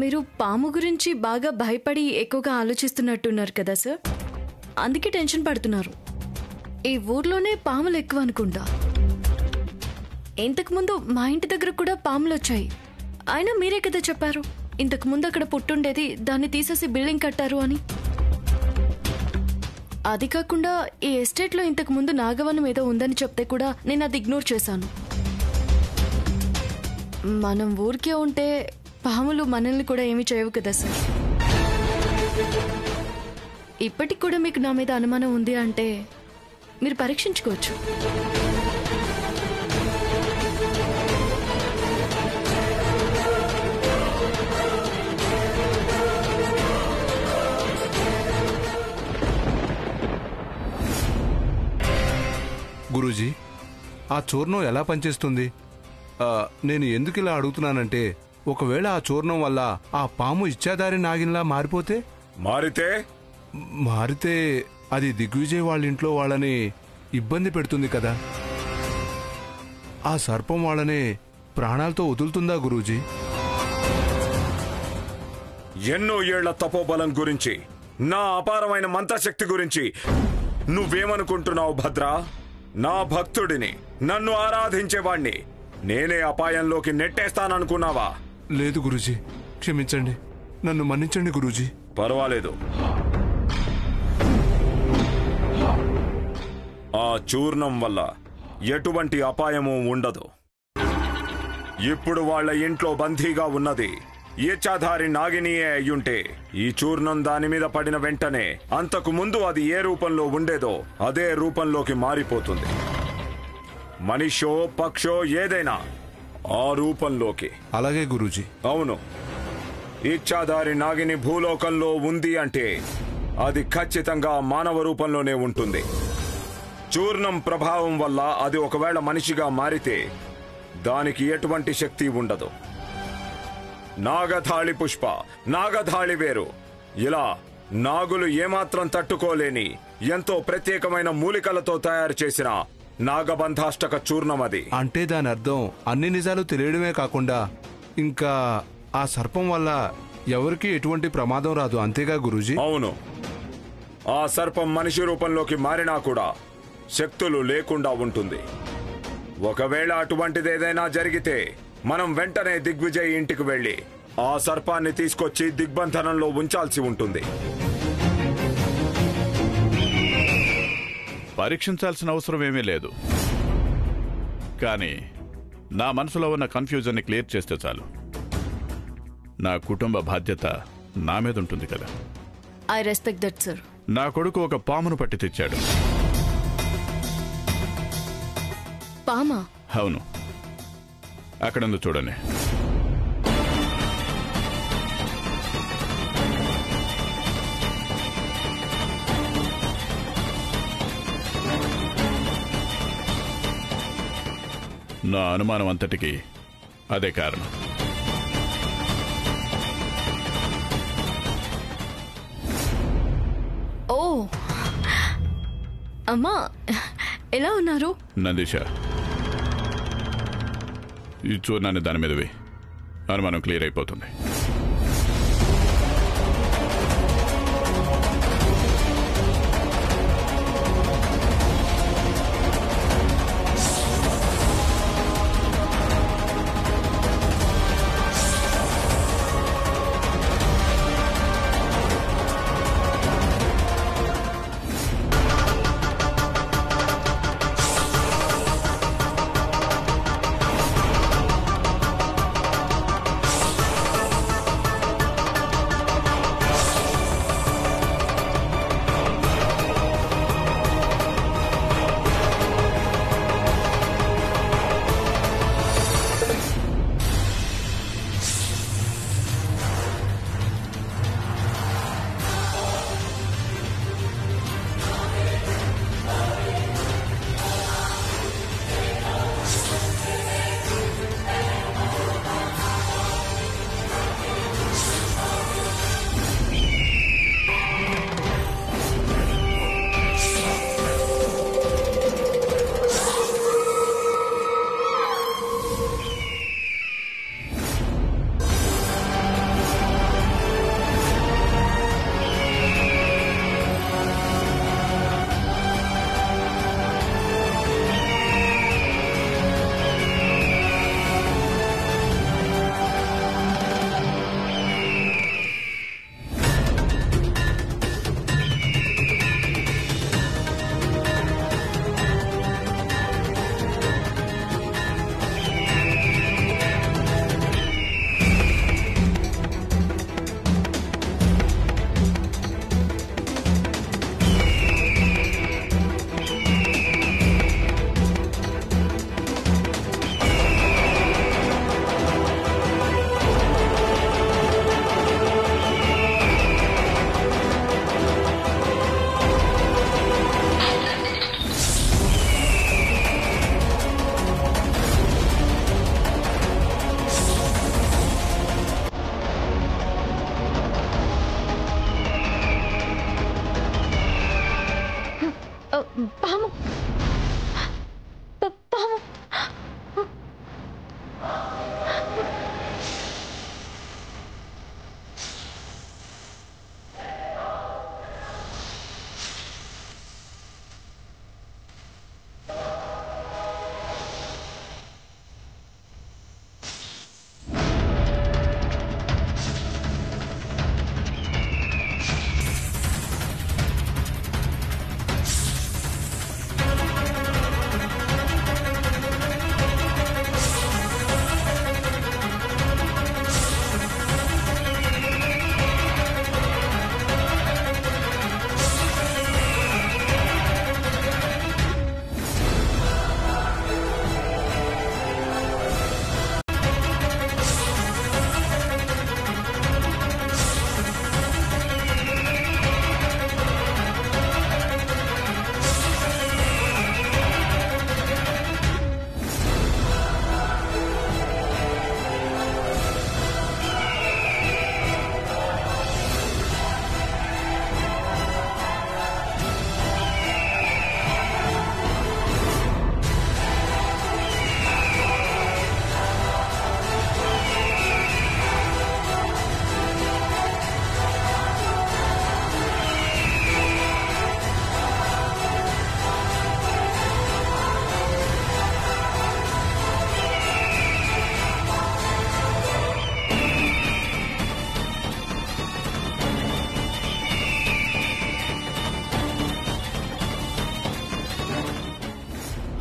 మీరు పాము గురించి బాగా భయపడి ఎక్కువగా ఆలోచిస్తున్నట్టున్నారు కదా సార్, అందుకే టెన్షన్ పడుతున్నారు. ఈ ఊర్లోనే పాములు ఎక్కువ అనుకుంటా. ఇంతకుముందు మా ఇంటి దగ్గర కూడా పాములు వచ్చాయి. అయినా మీరే కదా చెప్పారు ఇంతకుముందు అక్కడ పుట్టుండేది, దాన్ని తీసేసి బిల్డింగ్ కట్టారు అని. అది కాకుండా ఈ ఎస్టేట్లో ఇంతకుముందు నాగవనం ఏదో ఉందని చెప్తే కూడా నేను అది ఇగ్నోర్ చేశాను. మనం ఊరికే ఉంటే పాములు మనల్ని కూడా ఏమీ చేయవు కదా సార్. ఇప్పటికి కూడా మీకు నా మీద అనుమానం ఉంది అంటే మీరు పరీక్షించుకోవచ్చు. గురూజీ, ఆ చూర్ణం ఎలా పనిచేస్తుంది? నేను ఎందుకు ఇలా అడుగుతున్నానంటే, ఒకవేళ ఆ చూర్ణం వల్ల ఆ పాము ఇచ్చాదారి నాగిన్లా మారిపోతే? మారితే అది దిగ్విజయ్ వాళ్ళ ఇంట్లో వాళ్ళని ఇబ్బంది పెడుతుంది కదా. ఆ సర్పం వాళ్ళని ప్రాణాలతో వదులుతుందా గురూజీ? ఎన్నో ఏళ్ల తపోబలం గురించి, నా అపారమైన మంత్రశక్తి గురించి నువ్వేమనుకుంటున్నావు భద్రా? నా భక్తుడిని, నన్ను ఆరాధించేవాణ్ణి నేనే అపాయంలోకి నెట్టేస్తాననుకున్నావా? లేదు గురూజీ, క్షమించండి, నన్ను మన్నించండి గురూజీ. పర్వాలేదు. ఆ చూర్ణం వల్ల ఎటువంటి అపాయమూ ఉండదు. ఇప్పుడు వాళ్ళ ఇంట్లో బందీగా ఉన్నది ఇచ్ఛాధారి నాగినియే అయ్యుంటే ఈ చూర్ణం దాని మీద పడిన వెంటనే అంతకు ముందు అది ఏ రూపంలో ఉండేదో అదే రూపంలోకి మారిపోతుంది. మనిషో పక్షో ఏదైనా ఆ రూపంలోకి. అలాగే గురూజీ. అవును, ఇచ్ఛాధారి నాగిని భూలోకంలో ఉంది అంటే అది ఖచ్చితంగా మానవ రూపంలోనే ఉంటుంది. చూర్ణం ప్రభావం వల్ల అది ఒకవేళ మనిషిగా మారితే దానికి ఎటువంటి శక్తి ఉండదు. నాగధాళి పుష్ప, నాగధాళి వేరు, ఇలా నాగులు ఏమాత్రం తట్టుకోలేని ఎంతో ప్రత్యేకమైన మూలికలతో తయారు చేసిన నాగబంధాష్టక చూర్ణం అది. అంటే దాని అర్థం అన్ని నిజాలు తెలియడమే కాకుండా ఇంకా ఆ సర్పం వల్ల ఎవరికి ఎటువంటి ప్రమాదం రాదు, అంతేగా గురూజీ? అవును, ఆ సర్పం మనిషి రూపంలోకి మారినా కూడా శక్తులు లేకుండా ఉంటుంది. ఒకవేళ అటువంటిదేదైనా జరిగితే మనం వెంటనే దిగ్విజయ్ ఇంటికి వెళ్లి ఆ సర్పాన్ని తీసుకొచ్చి దిగ్బంధనంలో ఉంచాల్సి ఉంటుంది. పరీక్షించాల్సిన అవసరం ఏమీ లేదు, కానీ నా మనసులో ఉన్న కన్ఫ్యూజన్ని క్లియర్ చేస్తే చాలు. నా కుటుంబ బాధ్యత నా మీద ఉంటుంది కదా. I respect that sir. నా కొడుకు ఒక పామును పట్టి తెచ్చాడు. పామా? అవును, అక్కడందు చూడండి. నా అనుమానం అంతటికి అదే కారణం. ఓ అమ్మా, ఎలా ఉన్నారు? నందీష, ఈ చూర్ణాన్ని దాని మీదవి, అనుమానం క్లియర్ అయిపోతుంది.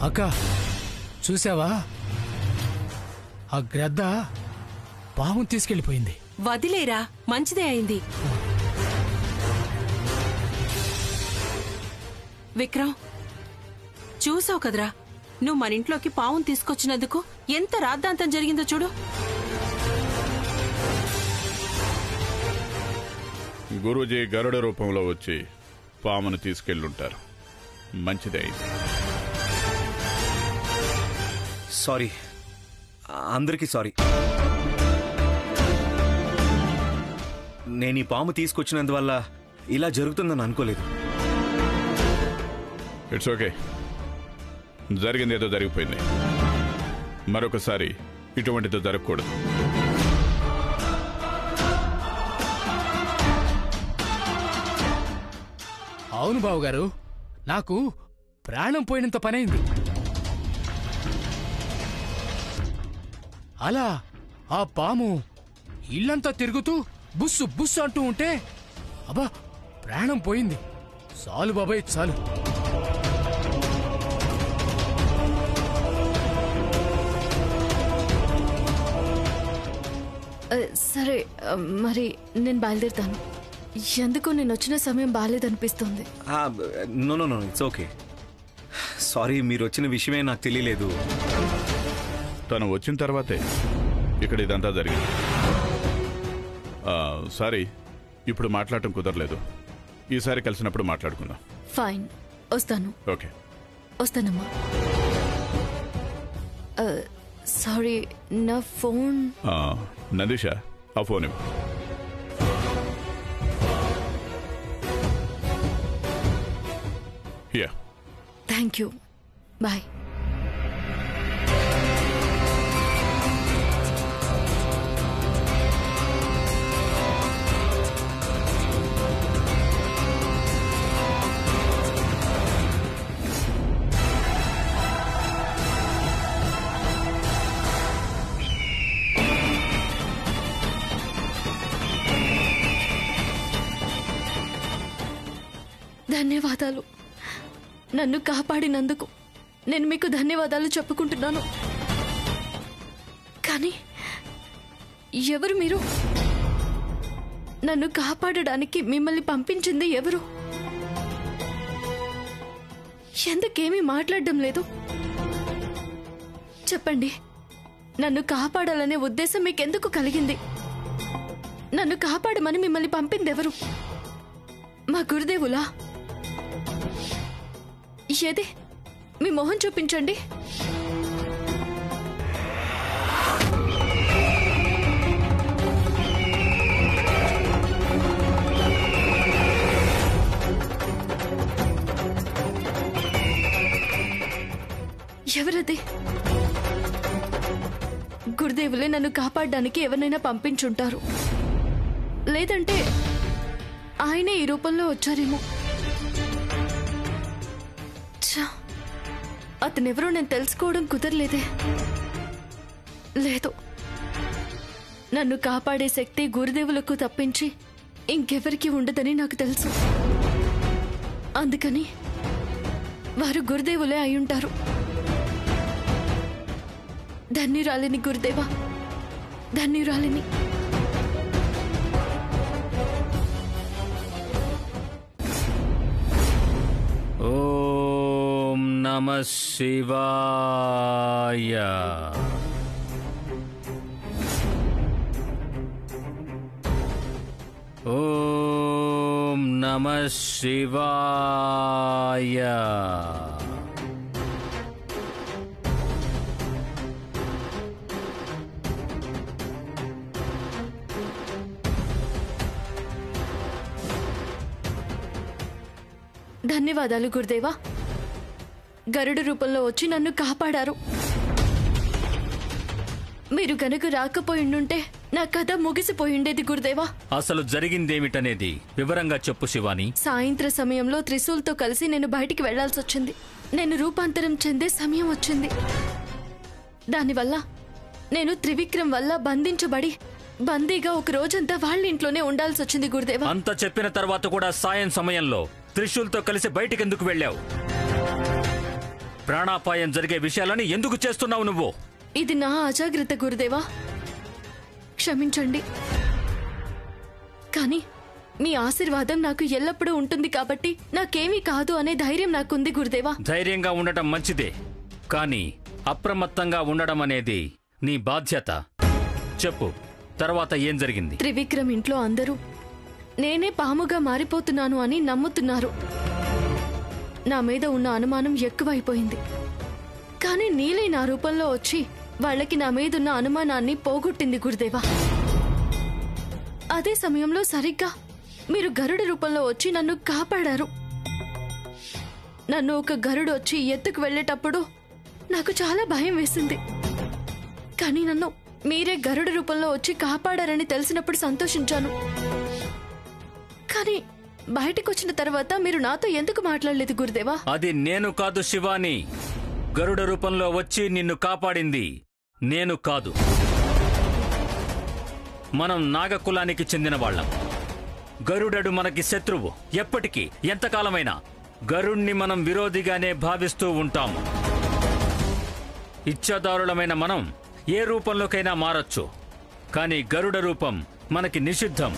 అక్క చూసావా, ఆ గ్రద్ద పాము తీసుకెళ్లిపోయింది. వదిలేరా, మంచిదే అయింది. విక్రమ్, చూసావు కదరా, నువ్వు మన ఇంట్లోకి పావును తీసుకొచ్చినందుకు ఎంత రాద్ధాంతం జరిగిందో చూడు. గురూజీ గరుడ రూపంలో వచ్చి పామును తీసుకెళ్ళుంటారు. మంచిదే అయింది. సారీ, అందరికీ సారీ. నేను ఈ పాము తీసుకొచ్చినందువల్ల ఇలా జరుగుతుందని అనుకోలేదు. ఇట్స్ ఓకే, జరిగింది ఏదో జరిగిపోయింది. మరొకసారి ఇటువంటిదో జరగకూడదు. అవును బావగారు, నాకు ప్రాణం పోయినంత పనైంది. అలా ఆ పాము ఇల్లంతా తిరుగుతూ బుస్సు బుస్సు అంటూ ఉంటే అబ్బా ప్రాణం పోయింది. చాలు బాబాయ్, చాలు. సరే, మరి నేను బయలుదేరుతాను. ఎందుకు నేను వచ్చిన సమయం బాగాలేదనిపిస్తుంది. No no no, it's okay. Sorry, మీరు వచ్చిన విషయమే నాకు తెలియలేదు. తను వచ్చిన తర్వాతే ఇక్కడ ఇదంతా జరిగింది. సారీ, ఇప్పుడు మాట్లాడటం కుదరలేదు. ఈసారి కలిసినప్పుడు మాట్లాడుకుందాం. ఫైన్, వస్తాను. ఓకే, వస్తానమ్మా. సారీ, నా ఫోన్. నందిష, ఆ ఫోన్ ఇవ్వు. Yeah, thank you. బాయ్. ధన్యవాదాలు. నన్ను కాపాడినందుకు నేను మీకు ధన్యవాదాలు చెప్పుకుంటున్నాను. కానీ ఎవరు మీరు? నన్ను కాపాడడానికి మిమ్మల్ని పంపించింది ఎవరు? ఎందుకేమీ మాట్లాడడం లేదు? చెప్పండి, నన్ను కాపాడాలనే ఉద్దేశం మీకెందుకు కలిగింది? నన్ను కాపాడమని మిమ్మల్ని పంపింది ఎవరు? మా గురుదేవులా? ఏదే, మీ మొహం చూపించండి. ఎవరది? గురుదేవులే నన్ను కాపాడడానికి ఎవరినైనా పంపించుంటారు, లేదంటే ఆయనే ఈ రూపంలో వచ్చారేమో. అతనెవరో నేను తెలుసుకోవడం కుదరలేదే. లేదు, నన్ను కాపాడే శక్తి గురుదేవులకు తప్పించి ఇంకెవరికి ఉండదని నాకు తెలుసు. అందుకని వారు గురుదేవులే అయ్యుంటారు. ధన్యురాలిని గురుదేవా, ధన్యురాలిని. ఓం నమః శివాయ. ఓం నమః శివాయ. ధన్యవాదాలు గురుదేవా. గరుడు రూపంలో వచ్చి నన్ను కాపాడారు. మీరు గనుక రాకపోయిండుంటే నా కథ ముగిసిపోయిండేది గురుదేవా. అసలు జరిగిందేమిటనేది వివరంగా చెప్పు శివాని. సాయంత్ర సమయంలో త్రిశూల్తో కలిసి నేను బయటికి వెళ్లాల్సి వచ్చింది. నేను రూపాంతరం చెందే సమయం వచ్చింది. దానివల్ల నేను త్రివిక్రమ్ వల్ల బంధించబడి బందీగా ఒక రోజంతా వాళ్ళ ఇంట్లోనే ఉండాల్సి వచ్చింది గురుదేవా. అంత చెప్పిన తర్వాత కూడా సాయం సమయంలో త్రిశూల్తో కలిసి బయటికెందుకు వెళ్ళావు? ప్రాణాపాయం జరిగే విషయాలని ఎందుకు చేస్తున్నావు నువ్వు? ఇది నా అజాగ్రత్త గురుదేవా, క్షమించండి. కానీ మీ ఆశీర్వాదం నాకు ఎల్లప్పుడూ ఉంటుంది కాబట్టి నాకేమీ కాదు అనే ధైర్యం నాకుంది గురుదేవా. ధైర్యంగా ఉండటం మంచిదే, కానీ అప్రమత్తంగా ఉండడం అనేది నీ బాధ్యత. చెప్పు, తర్వాత ఏం జరిగింది? త్రివిక్రమ్ ఇంట్లో అందరూ నేనే పాముగా మారిపోతున్నాను అని నమ్ముతున్నారు. నా మీద ఉన్న అనుమానం ఎక్కువైపోయింది. కానీ నీలే నా రూపంలో వచ్చి వాళ్ళకి నా మీదున్న అనుమానాన్ని పోగొట్టింది గురుదేవా. అదే సమయంలో సరిగ్గా మీరు గరుడ రూపంలో వచ్చి నన్ను కాపాడారు. నన్ను ఒక గరుడు వచ్చి ఎత్తుకు వెళ్ళేటప్పుడు నాకు చాలా భయం వేసింది. కానీ నన్ను మీరే గరుడ రూపంలో వచ్చి కాపాడారని తెలిసినప్పుడు సంతోషించాను. కానీ బయటకు వచ్చిన తర్వాత మీరు నాతో ఎందుకు మాట్లాడలేదు గురుదేవా? అది నేను కాదు శివాని. గరుడ రూపంలో వచ్చి నిన్ను కాపాడింది నేను కాదు. మనం నాగకులానికి చెందిన వాళ్ళం. గరుడడు మనకి శత్రువు. ఎప్పటికీ, ఎంతకాలమైనా గరుణ్ణి మనం విరోధిగానే భావిస్తూ ఉంటాము. ఇచ్చాదారులమైన మనం ఏ రూపంలోకైనా మారొచ్చు, కానీ గరుడ రూపం మనకి నిషిద్ధం.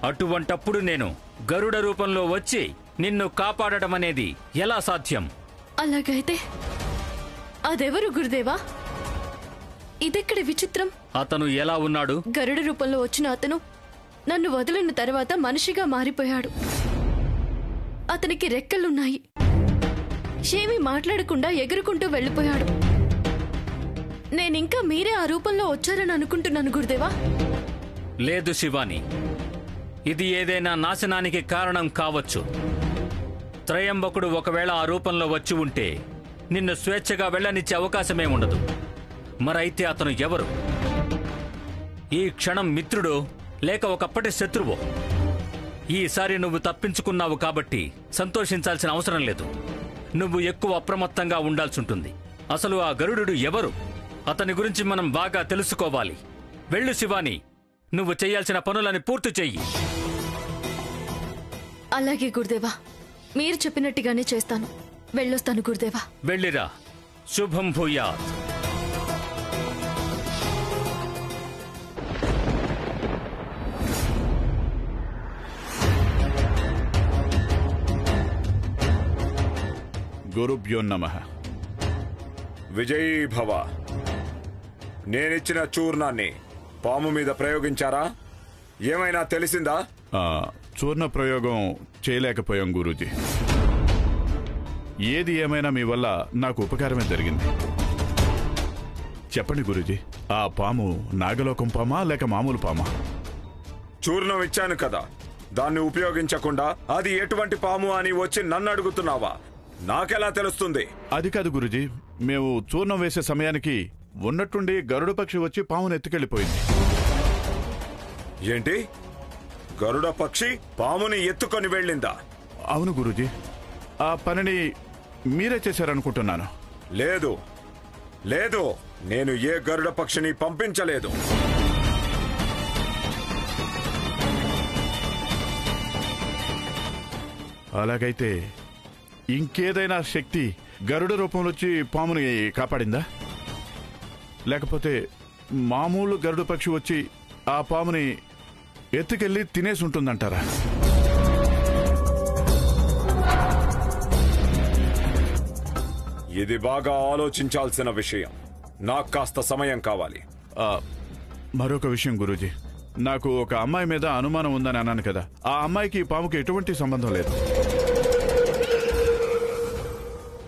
అటువంటప్పుడు నేను గరుడ రూపంలో వచ్చి నిన్ను కాపాడటం అనేది ఎలా సాధ్యం? అలాగైతే అదెవరు గురుదేవా? ఇదెక్కడి విచిత్రం? అతను ఎలా ఉన్నాడు? గరుడ రూపంలో వచ్చిన అతను నన్ను వదిలిన తర్వాత మనిషిగా మారిపోయాడు. అతనికి రెక్కలున్నాయి. ఏమీ మాట్లాడకుండా ఎగురుకుంటూ వెళ్ళిపోయాడు. నేనింకా మీరే ఆ రూపంలో వచ్చారని అనుకుంటున్నాను గురుదేవా. లేదు శివాని, ఇది ఏదైనా నాశనానికి కారణం కావచ్చు. త్రయంబకుడు ఒకవేళ ఆ రూపంలో వచ్చి ఉంటే నిన్ను స్వేచ్ఛగా వెళ్ళనిచ్చే అవకాశమే ఉండదు. మరైతే అతను ఎవరు? ఈ క్షణం మిత్రుడు లేక ఒకప్పటి శత్రువు? ఈసారి నువ్వు తప్పించుకున్నావు కాబట్టి సంతోషించాల్సిన అవసరం లేదు. నువ్వు ఎక్కువ అప్రమత్తంగా ఉండాల్సి. అసలు ఆ గరుడు ఎవరు? అతని గురించి మనం బాగా తెలుసుకోవాలి. వెళ్ళు శివాని, నువ్వు చేయాల్సిన పనులని పూర్తి చెయ్యి. అలాగే గురుదేవా, మీరు చెప్పినట్టుగానే చేస్తాను. వెళ్ళొస్తాను గురుదేవా. వెళ్ళిరా. శుభం భూయాత్. గురుభ్యో నమః. విజయీ భవ. నేనిచ్చిన చూర్ణాన్ని పాము మీద ప్రయోగించారా? ఏమైనా తెలిసిందా? చూర్ణ ప్రయోగం చేయలేకపోయాం గురూజీ. ఏది ఏమైనా మీ వల్ల నాకు ఉపకారమే జరిగింది. చెప్పండి గురూజీ, ఆ పాము నాగలోకం పామా లేక మామూలు పామా? చూర్ణం ఇచ్చాను కదా, దాన్ని ఉపయోగించకుండా అది ఎటువంటి పాము అని వచ్చి నన్ను అడుగుతున్నావా? నాకెలా తెలుస్తుంది? అది కాదు గురూజీ, మేము చూర్ణం వేసే సమయానికి ఉన్నట్టుండి గరుడ పక్షి వచ్చి పామును ఎత్తుకెళ్లిపోయింది. ఏంటి? గరుడ పక్షి పాముని ఎత్తుకొని వెళ్ళిందా? అవును గురూజీ, ఆ పనిని మీరే చేశారనుకుంటున్నాను. లేదు లేదు, నేను ఏ గరుడ పక్షిని పంపించలేదు. అలాగైతే ఇంకేదైనా శక్తి గరుడ రూపంలో వచ్చి పాముని కాపాడిందా? లేకపోతే మామూలు గరుడ పక్షి వచ్చి ఆ పాముని ఎత్తుకెళ్లి తినేసి ఉంటుందంటారా? ఇది బాగా ఆలోచించాల్సిన విషయం. నాకు కాస్త సమయం కావాలి. మరొక విషయం గురూజీ, నాకు ఒక అమ్మాయి మీద అనుమానం ఉందని అన్నాను కదా, ఆ అమ్మాయికి పాముకి ఎటువంటి సంబంధం లేదు.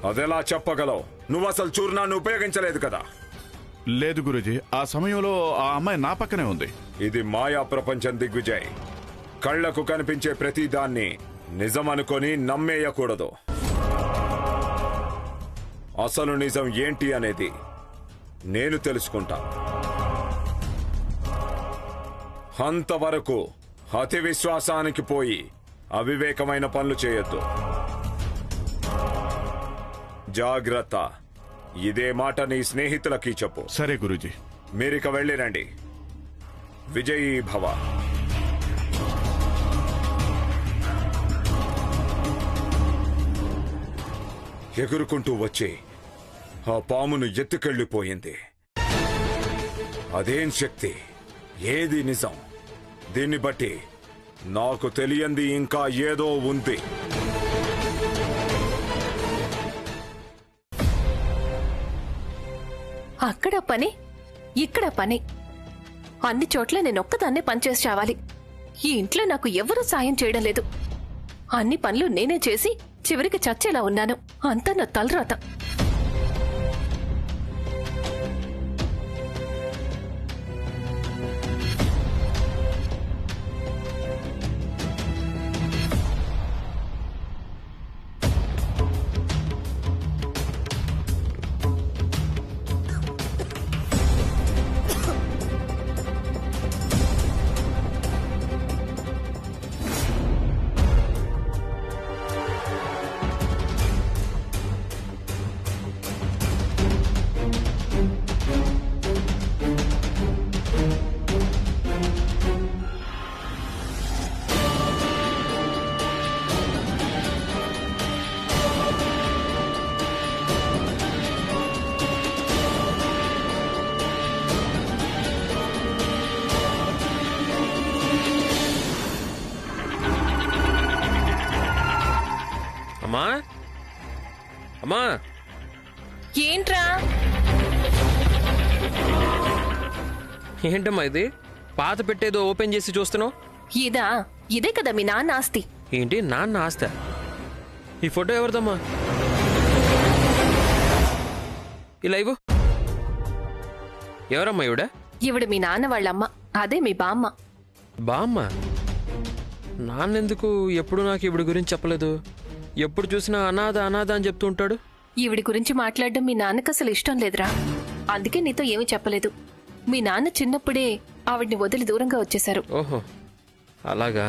అదెలా చెప్పగలవు? నువ్వు అసలు చూర్ణాన్ని ఉపయోగించలేదు కదా. లేదు గురూజీ, ఆ సమయంలో ఆ అమ్మాయి నా పక్కనే ఉంది. ఇది మాయా ప్రపంచం దిగ్విజయ్. కళ్లకు కనిపించే ప్రతిదాన్ని నిజమనుకొని నమ్మేయకూడదు. అసలు నిజం ఏంటి అనేది నేను తెలుసుకుంటా. అంతవరకు అతి విశ్వాసానికి పోయి అవివేకమైన పనులు చేయొద్దు. జాగ్రత్త. ఇదే మాట నీ స్నేహితులకి చెప్పు. సరే గురూజీ. మీరిక వెళ్ళిరండి. విజయీ భవ. ఎగురుకుంటూ వచ్చి ఆ పామును ఎత్తుకెళ్ళిపోయింది. అదేం శక్తి, ఏది నిజం? దీన్ని బట్టి నాకు తెలియంది ఇంకా ఏదో ఉంది. అక్కడ పని, ఇక్కడ పని, అన్ని చోట్ల నేనొక్కదాన్నే పనిచేసి చావాలి. ఈ ఇంట్లో నాకు ఎవరూ సాయం చేయడం లేదు. అన్ని పనులు నేనే చేసి చివరికి చచ్చేలా ఉన్నాను. అంతా నా తలరాత. అమ్మా, అమ్మా, ఏంట్రా? ఏంటమ్మా ఇది? పాత పెట్టేదో ఓపెన్ చేసి చూస్తున్నావు. ఇదే కదా మీ నాన్న ఆస్తి. ఏంటి నాన్న ఆస్తి? ఈ ఫోటో ఎవరిదమ్మా? ఇలా ఇవ్వు. ఎవరమ్మా ఈవిడ? ఈవిడ మీ నాన్న వాళ్ళమ్మ, అదే మీ బామ్మ. బామ్మ? నాన్నెందుకు ఎప్పుడు నాకు ఈవిడ గురించి చెప్పలేదు? ఎప్పుడు చూసినా అనాథ అనాథ అని చెప్తూ ఉంటాడు. ఈవిడి గురించి మాట్లాడడం మీ నాన్నకు అసలు ఇష్టం లేదురా. అందుకే నీతో ఏమీ చెప్పలేదు. మీ నాన్న చిన్నప్పుడే ఆవిడ్ని వదిలి దూరంగా వచ్చేశారు. ఓహో, అలాగా.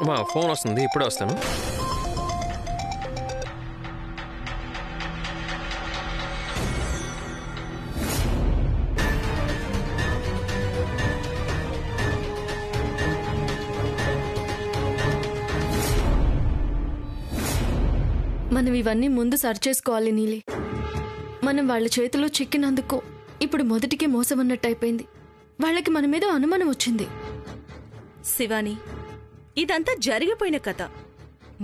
మా ఫోన్ వస్తుంది, ఇప్పుడే వస్తాను. మనం ఇవన్నీ ముందు సరిచేసుకోవాలి నీలి. మనం వాళ్ళ చేతిలో చిక్కినందుకు ఇప్పుడు మొదటికే మోసం అన్నట్టయిపోయింది. వాళ్ళకి మన మీద అనుమానం వచ్చింది. శివాని, ఇదంతా జరిగిపోయిన కథ.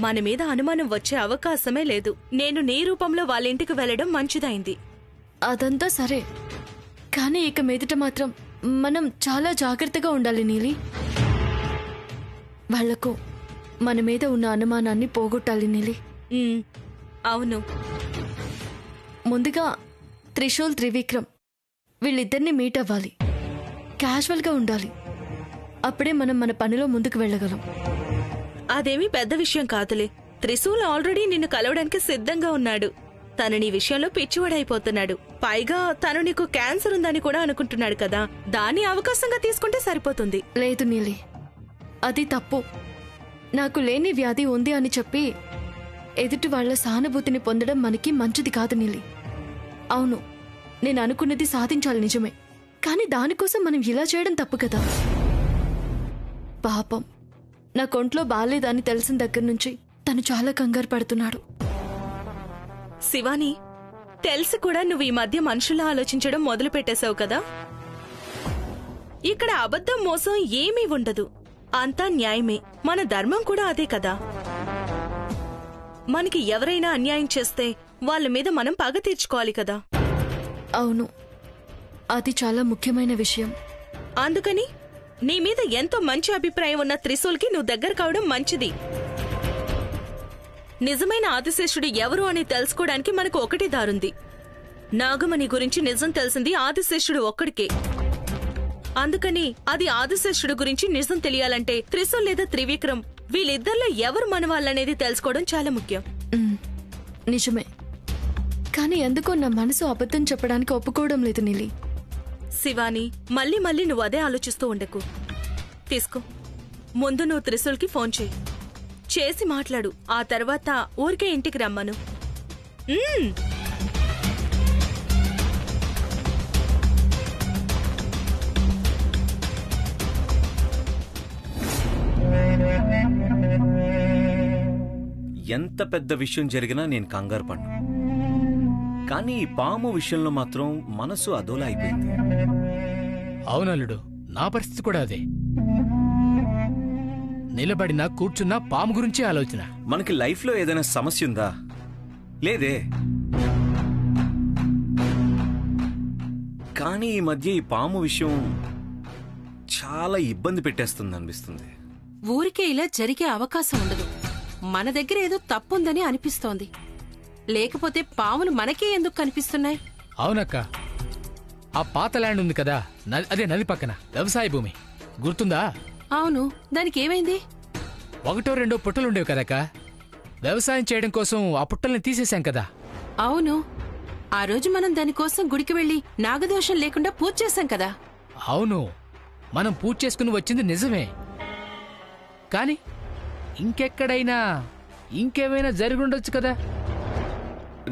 మన మీద అనుమానం వచ్చే అవకాశమే లేదు. నేను నీ రూపంలో వాళ్ళ ఇంటికి వెళ్లడం మంచిదైంది. అదంతా సరే, కానీ ఇక మీదట మాత్రం మనం చాలా జాగ్రత్తగా ఉండాలి నీలి. వాళ్లకు మన మీద ఉన్న అనుమానాన్ని పోగొట్టాలి నీలి. అవును. ముందుగా త్రిశూల్, త్రివిక్రమ్ వీళ్ళిద్దరిని మీట్ అవ్వాలి. క్యాజువల్గా ఉండాలి. అప్పుడే మనం మన పనిలో ముందుకు వెళ్ళగలం. అదేమీ పెద్ద విషయం కాదులే. త్రిశూల్ ఆల్రెడీ నిన్ను కలవడానికి సిద్ధంగా ఉన్నాడు. తను నీ విషయంలో పిచ్చివాడైపోతున్నాడు. పైగా తను నీకు క్యాన్సర్ ఉందని కూడా అనుకుంటున్నాడు కదా. దాన్ని అవకాశంగా తీసుకుంటే సరిపోతుంది. లేదు నీలి, అది తప్పు. నాకు లేని వ్యాధి ఉంది అని చెప్పి ఎదుటి వాళ్ల సానుభూతిని పొందడం మనకి మంచిది కాదు నీలి. అవును, నేను అనుకున్నది సాధించాలి నిజమే, కానీ దానికోసం మనం ఇలా చేయడం తప్పు కదా. పాపం, నా కొంట్లో బాలేదని తెలిసిన దగ్గర నుంచి తను చాలా కంగారు పడుతున్నాడు. శివాని, తెలిసి కూడా నువ్వు ఈ మధ్య మనుషుల్లా ఆలోచించడం మొదలు పెట్టేశావు కదా. ఇక్కడ అబద్ధం, మోసం ఏమీ ఉండదు. అంతా న్యాయమే. మన ధర్మం కూడా అదే కదా. మనకి ఎవరైనా అన్యాయం చేస్తే వాళ్ళ మీద మనం పగ తీర్చుకోవాలి కదా. అవును, అది చాలా ముఖ్యమైన విషయం. అందుకని నీ మీద ఎంతో మంచి అభిప్రాయం ఉన్న త్రిశూల్కి నువ్వు దగ్గర కావడం మంచిది. నిజమైన ఆదిశేషుడు ఎవరు అని తెలుసుకోవడానికి మనకు ఒకటి దారుంది. నాగమణి గురించి నిజం తెలిసింది ఆదిశేషుడు ఒక్కడికే. అందుకని అది ఆదిశేషుడు గురించి నిజం తెలియాలంటే త్రిశూల్ లేదా త్రివిక్రమ్ వీళ్ళిద్దరిలో ఎవరు మన వాళ్ళనేది తెలుసుకోవడం చాలా ముఖ్యం. నిజమే, కానీ ఎందుకో నా మనసు అబద్ధం చెప్పడానికి ఒప్పుకోవడం లేదు నీలి. శివాని, మళ్ళీ మళ్ళీ నువ్వు అదే ఆలోచిస్తూ ఉండకు. తీసుకో, ముందు నువ్వు త్రిశూల్కి ఫోన్ చేసి మాట్లాడు. ఆ తర్వాత ఊరికే ఇంటికి రమ్మను. ఎంత పెద్ద విషయం జరిగినా నేను కంగారు పడ్ను. కానీ ఈ పాము విషయంలో మాత్రం మనసు అదోలా అయిపోయింది. అవునల్లుడు, నా పరిస్థితి కూడా అదే. నిలబడినా కూర్చున్నా పాము గురించే ఆలోచన. మనకి లైఫ్లో ఏదైనా సమస్య ఉందా? లేదే. కానీ ఈ మధ్య ఈ పాము విషయం చాలా ఇబ్బంది పెట్టేస్తుంది అనిపిస్తుంది. ఊరికే ఇలా జరిగే అవకాశం ఉండదు. మన దగ్గర ఏదో తప్పుందని అనిపిస్తోంది. లేకపోతే పాములు మనకే ఎందుకు కనిపిస్తున్నాయి? అవునక్క, ఆ పాత ల్యాండ్ ఉంది కదా, అదే నది పక్కన వ్యవసాయ భూమి గుర్తుందా? అవును, దానికి ఏమైంది? 1-2 పుట్టలుండేవి కదక్క. వ్యవసాయం చేయడం కోసం ఆ పుట్టల్ని తీసేశాం కదా. అవును, ఆ రోజు మనం దానికోసం గుడికి వెళ్లి నాగదోషం లేకుండా పూజ చేశాం కదా. అవును, మనం పూజ చేసుకుని వచ్చింది నిజమే. కాని ఇంకెక్కడైనా ఇంకేమైనా జరిగుండొచ్చు కదా.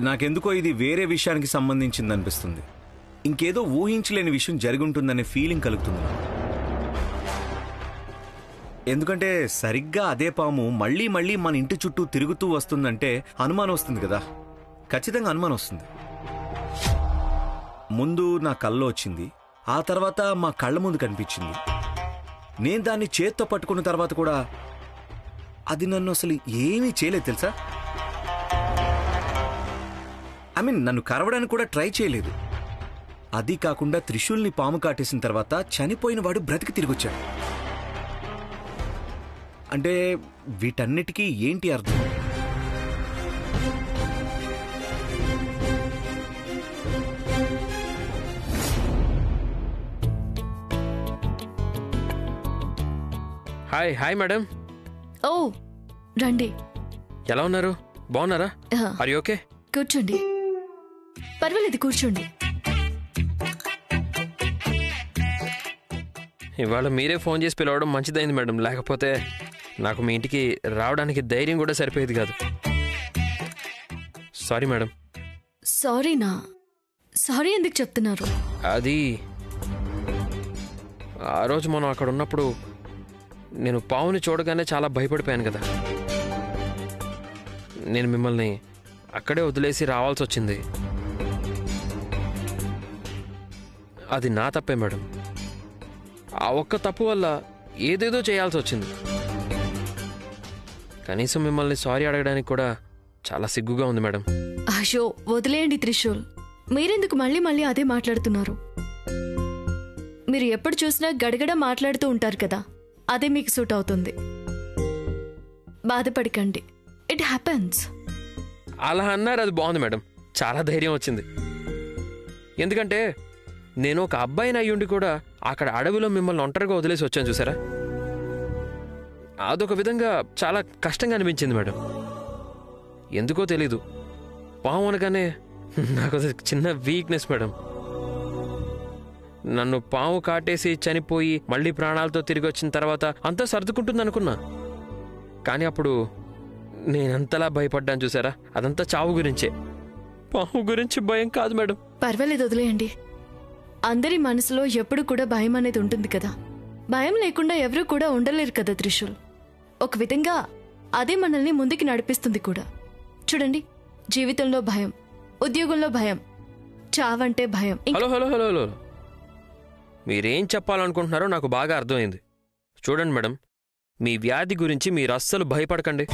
నాకెందుకో ఇది వేరే విషయానికి సంబంధించింది అనిపిస్తుంది. ఇంకేదో ఊహించలేని విషయం జరుగుంటుందనే ఫీలింగ్ కలుగుతుంది. ఎందుకంటే సరిగ్గా అదే పాము మళ్ళీ మళ్ళీ మన ఇంటి చుట్టూ తిరుగుతూ వస్తుందంటే అనుమానం వస్తుంది కదా. ఖచ్చితంగా అనుమానం వస్తుంది. ముందు నా కల్లో వచ్చింది, ఆ తర్వాత మా కళ్ళ ముందు కనిపించింది. నేను దాన్ని చేత్తో పట్టుకున్న తర్వాత కూడా అది నన్ను అసలు ఏమీ చేయలేదు తెలుసా. నన్ను కరవడానికి కూడా ట్రై చేయలేదు. అది కాకుండా త్రిశూల్ని పాము కాటేసిన తర్వాత చనిపోయిన వాడు బ్రతికి తిరిగొచ్చాడు. అంటే వీటన్నిటికీ ఏంటి అర్థం? Hi hi madam. ఓ రండి. ఎలా ఉన్నారు? బాగున్నారా? Are you okay? కూర్చోండి. పర్వాలేదు, కూర్చోండి. ఇవాళ మీరే ఫోన్ చేసి పిలవడం మంచిదైంది మేడం. లేకపోతే నాకు మీ ఇంటికి రావడానికి ధైర్యం కూడా సరిపోయేది కాదు. Sorry madam. సారీనా? సారీ ఎందుకు చెప్తున్నారు? అది ఆ రోజు మనం అక్కడ ఉన్నప్పుడు నేను పావుని చూడగానే చాలా భయపడిపోయాను కదా. నేను మిమ్మల్ని అక్కడే వదిలేసి రావాల్సి వచ్చింది. అది నా తప్పే మేడం. ఆ ఒక్క తప్పు వల్ల ఏదేదో చేయాల్సి వచ్చింది. కనీసం మిమ్మల్ని సారీ అడగడానికి కూడా చాలా సిగ్గుగా ఉంది మేడం. అయ్యో వదిలేయండి త్రిశూల్. మీరెందుకు మళ్ళీ మళ్ళీ అదే మాట్లాడుతున్నారు? మీరు ఎప్పుడు చూసినా గడగడ మాట్లాడుతూ ఉంటారు కదా, అదే మీకు సూట్ అవుతుంది. బాధపడకండి, ఇట్ హ్యాపెన్స్. అలా అన్నారు, అది బాగుంది మేడం. చాలా ధైర్యం వచ్చింది. ఎందుకంటే నేను ఒక అబ్బాయిని అయ్యుండి కూడా అక్కడ అడవిలో మిమ్మల్ని ఒంటరిగా వదిలేసి వచ్చాను చూసారా. అదొక విధంగా చాలా కష్టంగా అనిపించింది మేడం. ఎందుకో తెలీదు, పాము అనగానే నాకు చిన్న వీక్నెస్ మేడం. నన్ను పాము కాటేసి చనిపోయి మళ్ళీ ప్రాణాలతో తిరిగి వచ్చిన తర్వాత అంతా సర్దుకుంటుంది అనుకున్నా. కానీ అప్పుడు నేనంతలా భయపడ్డాను చూసారా. అదంతా చావు గురించే, పాము గురించి భయం కాదు మేడం. పర్వాలేదు, వదిలేయండి. అందరి మనసులో ఎప్పుడు కూడా భయం అనేది ఉంటుంది కదా. భయం లేకుండా ఎవరూ కూడా ఉండలేరు కదా త్రిశూల్. ఒక విధంగా అదే మనల్ని ముందుకి నడిపిస్తుంది కూడా. చూడండి, జీవితంలో భయం, ఉద్యోగంలో భయం, చావంటే భయం. హలో హలో హలో హలో మీరేం చెప్పాలనుకుంటున్నారో నాకు బాగా అర్థమైంది. చూడండి మేడం, మీ వ్యాధి గురించి మీరు అస్సలు భయపడకండి.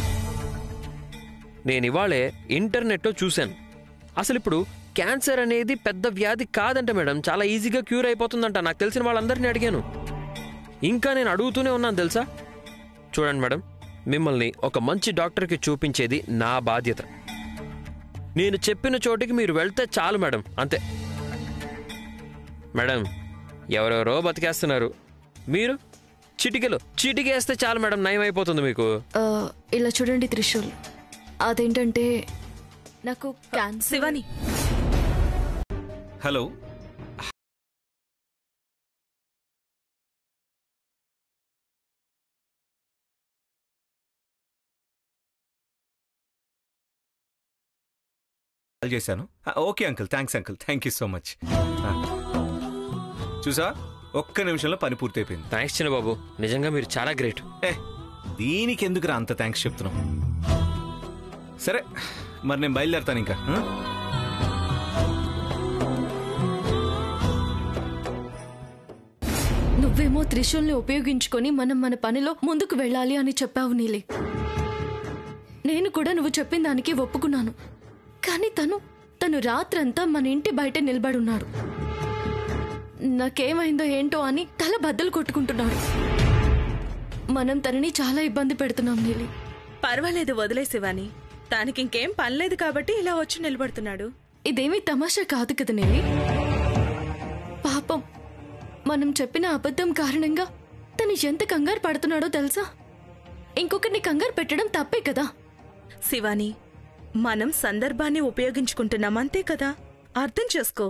నేనివాళే ఇంటర్నెట్లో చూశాను. అసలు ఇప్పుడు క్యాన్సర్ అనేది పెద్ద వ్యాధి కాదంట మేడం. చాలా ఈజీగా క్యూర్ అయిపోతుందంట. నాకు తెలిసిన వాళ్ళందరినీ అడిగాను. ఇంకా నేను అడుగుతూనే ఉన్నాను తెలుసా. చూడండి మేడం, మిమ్మల్ని ఒక మంచి డాక్టర్కి చూపించేది నా బాధ్యత. నేను చెప్పిన చోటికి మీరు వెళ్తే చాలు మేడం, అంతే. మేడం, ఎవరెవరో బతికేస్తున్నారు, మీరు చిటికేస్తే చాలు మేడం, నయం అయిపోతుంది మీకు. ఇలా చూడండి త్రిశూల్, అదేంటంటే నాకు క్యాన్సర్. శివాని, హలో. కాల్ చేశాను. Okay uncle, thanks uncle, thank you so much. చూసా, ఒక్క నిమిషంలో పని పూర్తయిపోయింది. థ్యాంక్స్ చిన్నబాబు, నిజంగా మీరు చాలా గ్రేట్. దీనికి ఎందుకురా అంత థ్యాంక్స్ చెప్తున్నాం? సరే మరి నేను బయలుదేరుతాను ఇంకా. నువ్వేమో త్రిశూల్ని ఉపయోగించుకొని మనం మన పనిలో ముందుకు వెళ్ళాలి అని చెప్పావు నీలి. నేను కూడా నువ్వు చెప్పిన దానికి ఒప్పుకున్నాను. కానీ తను రాత్రంతా మన ఇంటి బయట నిలబడున్నాడు. నాకేమైందో ఏంటో అని తల బద్దలు కొట్టుకుంటున్నాడు. మనం తనని చాలా ఇబ్బంది పెడుతున్నాం నీలి. పర్వాలేదు, వదిలే శివాని. దానికి ఇంకేం పనిలేదు కాబట్టి ఇలా వచ్చి నిలబడుతున్నాడు. ఇదేమీ తమాషా కాదు కదా నీలి. పాపం, మనం చెప్పిన అబద్ధం కారణంగా తను ఎంత కంగారు పడుతున్నాడో తెలుసా? ఇంకొకరిని కంగారు పెట్టడం తప్పే కదా. శివాని, మనం సందర్భాన్ని ఉపయోగించుకుంటున్నాం అంతే కదా. అర్థం చేసుకో.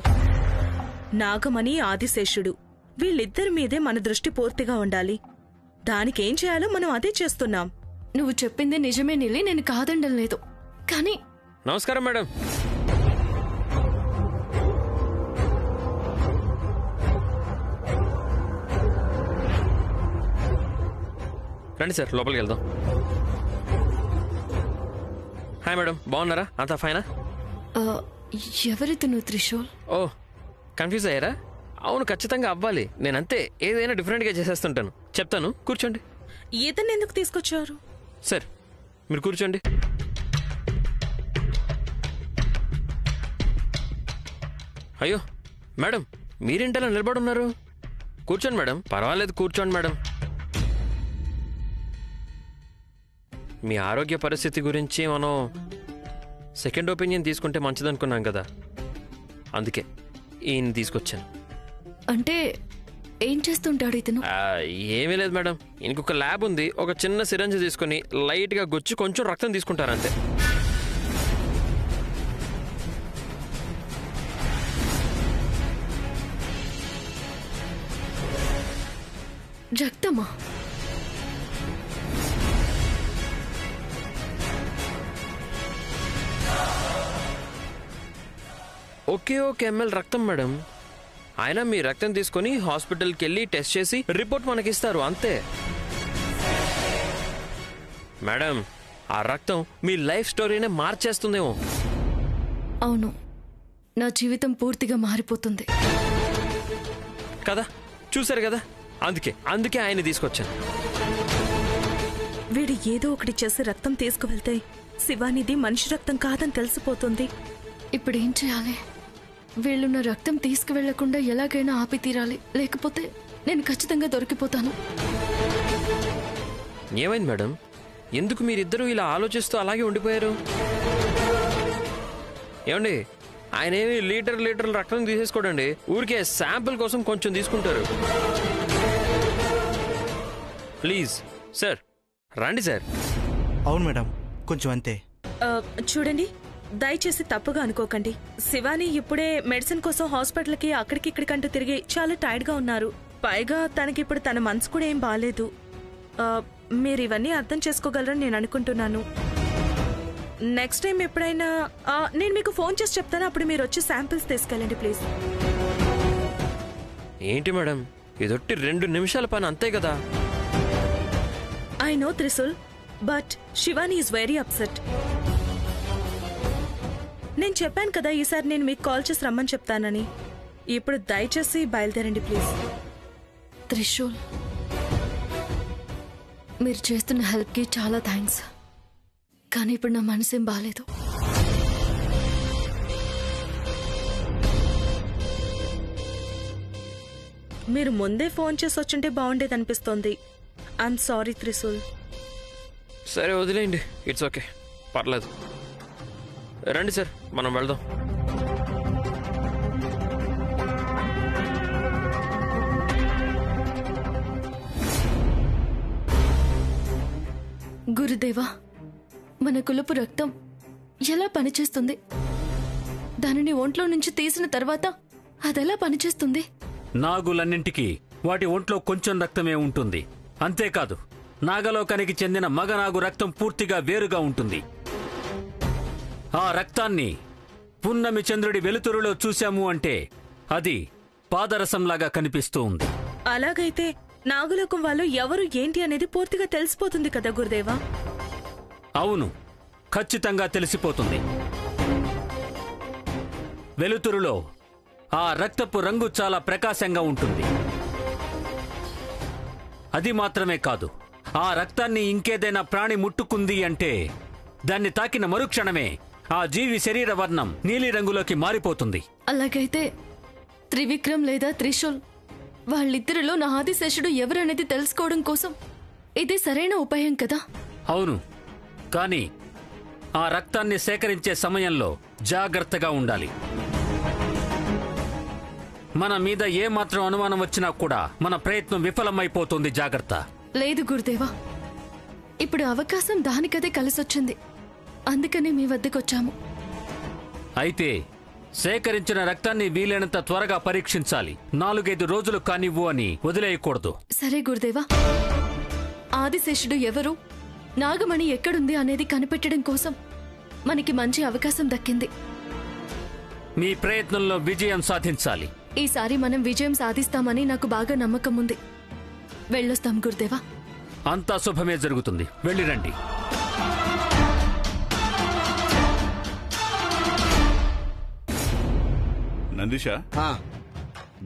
నాగమణి, ఆదిశేషుడు వీళ్ళిద్దరి మీదే మన దృష్టి పూర్తిగా ఉండాలి. దానికేం చేయాలో మనం అదే చేస్తున్నాం. నువ్వు చెప్పింది నిజమే నీలి, నేను కాదండం లేదు. కానీ నమస్కారం మేడం. రండి సార్, లోపలికి వెళ్దాం. హాయ్ మేడం, బాగున్నారా? అంతా ఫైనా? ఎవరితను త్రిశూల్? ఓ, కన్ఫ్యూజ్ అయ్యారా? అవును, ఖచ్చితంగా అవ్వాలి. నేనంతే, ఏదైనా డిఫరెంట్గా చేసేస్తుంటాను. చెప్తాను, కూర్చోండి. ఇతన్ని ఎందుకు తీసుకొచ్చారు? సార్ మీరు కూర్చోండి. అయ్యో మేడం, మీరేంటలా నిలబడున్నారు? కూర్చోండి మేడం. పర్వాలేదు, కూర్చోండి మేడం. మీ ఆరోగ్య పరిస్థితి గురించి మనం సెకండ్ ఒపీనియన్ తీసుకుంటే మంచిదనుకున్నాం కదా, అందుకే ఈయన తీసుకొచ్చాను. అంటే ఏం చేస్తుంటాడు ఇతను? ఏమీ లేదు మేడం, ఇంకొక ల్యాబ్ ఉంది. ఒక చిన్న సిరంజ్ తీసుకుని లైట్గా గుచ్చి కొంచెం రక్తం తీసుకుంటారంతే. రక్తమా? ఒకే ఒక ఎంఎల్ రక్తం మేడం. ఆయన మీ రక్తం తీసుకొని హాస్పిటల్కి వెళ్ళి టెస్ట్ చేసి రిపోర్ట్ మనకిస్తారు అంతే. మేడం, ఆ రక్తం మీ లైఫ్ స్టోరీనే మార్చేస్తుందేమో. అవును, నా జీవితం పూర్తిగా మారిపోతుంది కదా. చూశారు కదా, అందుకే ఆయన తీసుకొచ్చాను. వీడు ఏదో ఒకటి చేసి రక్తం తీసుకువెళ్తే శివానిది మనిషి రక్తం కాదని తెలిసిపోతుంది. ఇప్పుడు ఏం చేయాలి? వీళ్ళు నా రక్తం తీసుకువెళ్లకుండా ఎలాగైనా ఆపి తీరాలి, లేకపోతే నేను ఖచ్చితంగా దొరికిపోతాను. ఏమైంది మేడం? ఎందుకు మీరిద్దరూ ఇలా ఆలోచిస్తూ అలాగే ఉండిపోయారు? ఏమండి, ఆయన ఏమి లీటర్ల రక్తం తీసేసుకోడండి. ఊరికే శాంపుల్ కోసం కొంచెం తీసుకుంటారు. ప్లీజ్ సార్, రండి సార్. అవును మేడం, కొంచెం అంతే. చూడండి, దయచేసి తప్పుగా అనుకోకండి. శివాని ఇప్పుడే మెడిసిన్ కోసం హాస్పిటల్కి అక్కడికి ఇక్కడికంటూ తిరిగి చాలా టైర్డ్గా ఉన్నారు. పైగా తనకిప్పుడు తన మనసు కూడా ఏం బాగాలేదు. మీరు ఇవన్నీ అర్థం చేసుకోగలరని నేను అనుకుంటున్నాను. నెక్స్ట్ టైం ఎప్పుడైనా నేను మీకు ఫోన్ చేసి చెప్తాను. అప్పుడు మీరు వచ్చి శాంపిల్స్ తీసుకెళ్ళండి ప్లీజ్. ఏంటి మేడం, ఇదొట్టి 2 నిమిషాల పని అంతే కదా. I know Trishul, but Shivani is very upset. నేను చెప్పాను కదా, ఈసారి నేను మీకు కాల్ చేసి రమ్మని చెప్తానని. ఇప్పుడు దయచేసి బయలుదేరండి ప్లీజ్. త్రిశూల్, మీరు చేస్తున్న హెల్ప్కి చాలా థ్యాంక్స్. కానీ ఇప్పుడు నా మనసేం బాగాలేదు. మీరు ముందే ఫోన్ చేసి వచ్చుంటే బాగుండేది అనిపిస్తోంది. I'm sorry Trishul. సరే వదిలేయండి, ఇట్స్ ఓకే, పర్లేదు. రండి సార్, మనం వెళ్దాం. గురుదేవా, మన కులపు రక్తం ఎలా పనిచేస్తుంది? దానిని ఒంట్లో నుంచి తీసిన తర్వాత అదెలా పనిచేస్తుంది? నాగులన్నింటికీ వాటి ఒంట్లో కొంచెం రక్తమే ఉంటుంది. అంతేకాదు, నాగలోకానికి చెందిన మగనాగు రక్తం పూర్తిగా వేరుగా ఉంటుంది. ఆ రక్తాన్ని పున్నమి చంద్రుడి వెలుతురులో చూశాము అంటే అది పాదరసంలాగా కనిపిస్తూ ఉంది. అలాగైతే నాగులోకం వాళ్ళు ఎవరు ఏంటి అనేది పూర్తిగా తెలిసిపోతుంది కదా గురుదేవా? అవును, ఖచ్చితంగా తెలిసిపోతుంది. వెలుతురులో ఆ రక్తపు రంగు చాలా ప్రకాశంగా ఉంటుంది. అది మాత్రమే కాదు, ఆ రక్తాన్ని ఇంకేదైనా ప్రాణి ముట్టుకుంది అంటే దాన్ని తాకిన మరుక్షణమే ఆ జీవి శరీర వర్ణం నీలిరంగులోకి మారిపోతుంది. అలాగైతే త్రివిక్రమ్ లేదా త్రిశూల్ వాళ్ళిద్దరిలో నా ఆదిశేషుడు ఎవరనేది తెలుసుకోవడం కోసం ఇది సరైన ఉపాయం కదా? అవును, కానీ ఆ రక్తాన్ని సేకరించే సమయంలో జాగ్రత్తగా ఉండాలి. మన మీద ఏమాత్రం అనుమానం వచ్చినా కూడా మన ప్రయత్నం విఫలమైపోతుంది. జాగ్రత్త. లేదు గురుదేవా, ఇప్పుడు అవకాశం దానికదే కలిసొచ్చింది. అందుకనే మీ వద్దకొచ్చాము. అయితే సేకరించిన రక్తాన్ని వీలైనంత త్వరగా పరీక్షించాలి. 4-5 రోజులు కానివ్వు అని వదిలేయకూడదు. సరే గురుదేవా. ఆదిశేషుడు ఎవరు, నాగమణి ఎక్కడుంది అనేది కనిపెట్టడం కోసం మనకి మంచి అవకాశం దక్కింది. మీ ప్రయత్నంలో విజయం సాధించాలి. ఈసారి మనం విజయం సాధిస్తామని నాకు బాగా నమ్మకం ఉంది. వెళ్ళొస్తాం గురుదేవా. అంతా శుభమే జరుగుతుంది. వెళ్ళిరండి. నందిషా,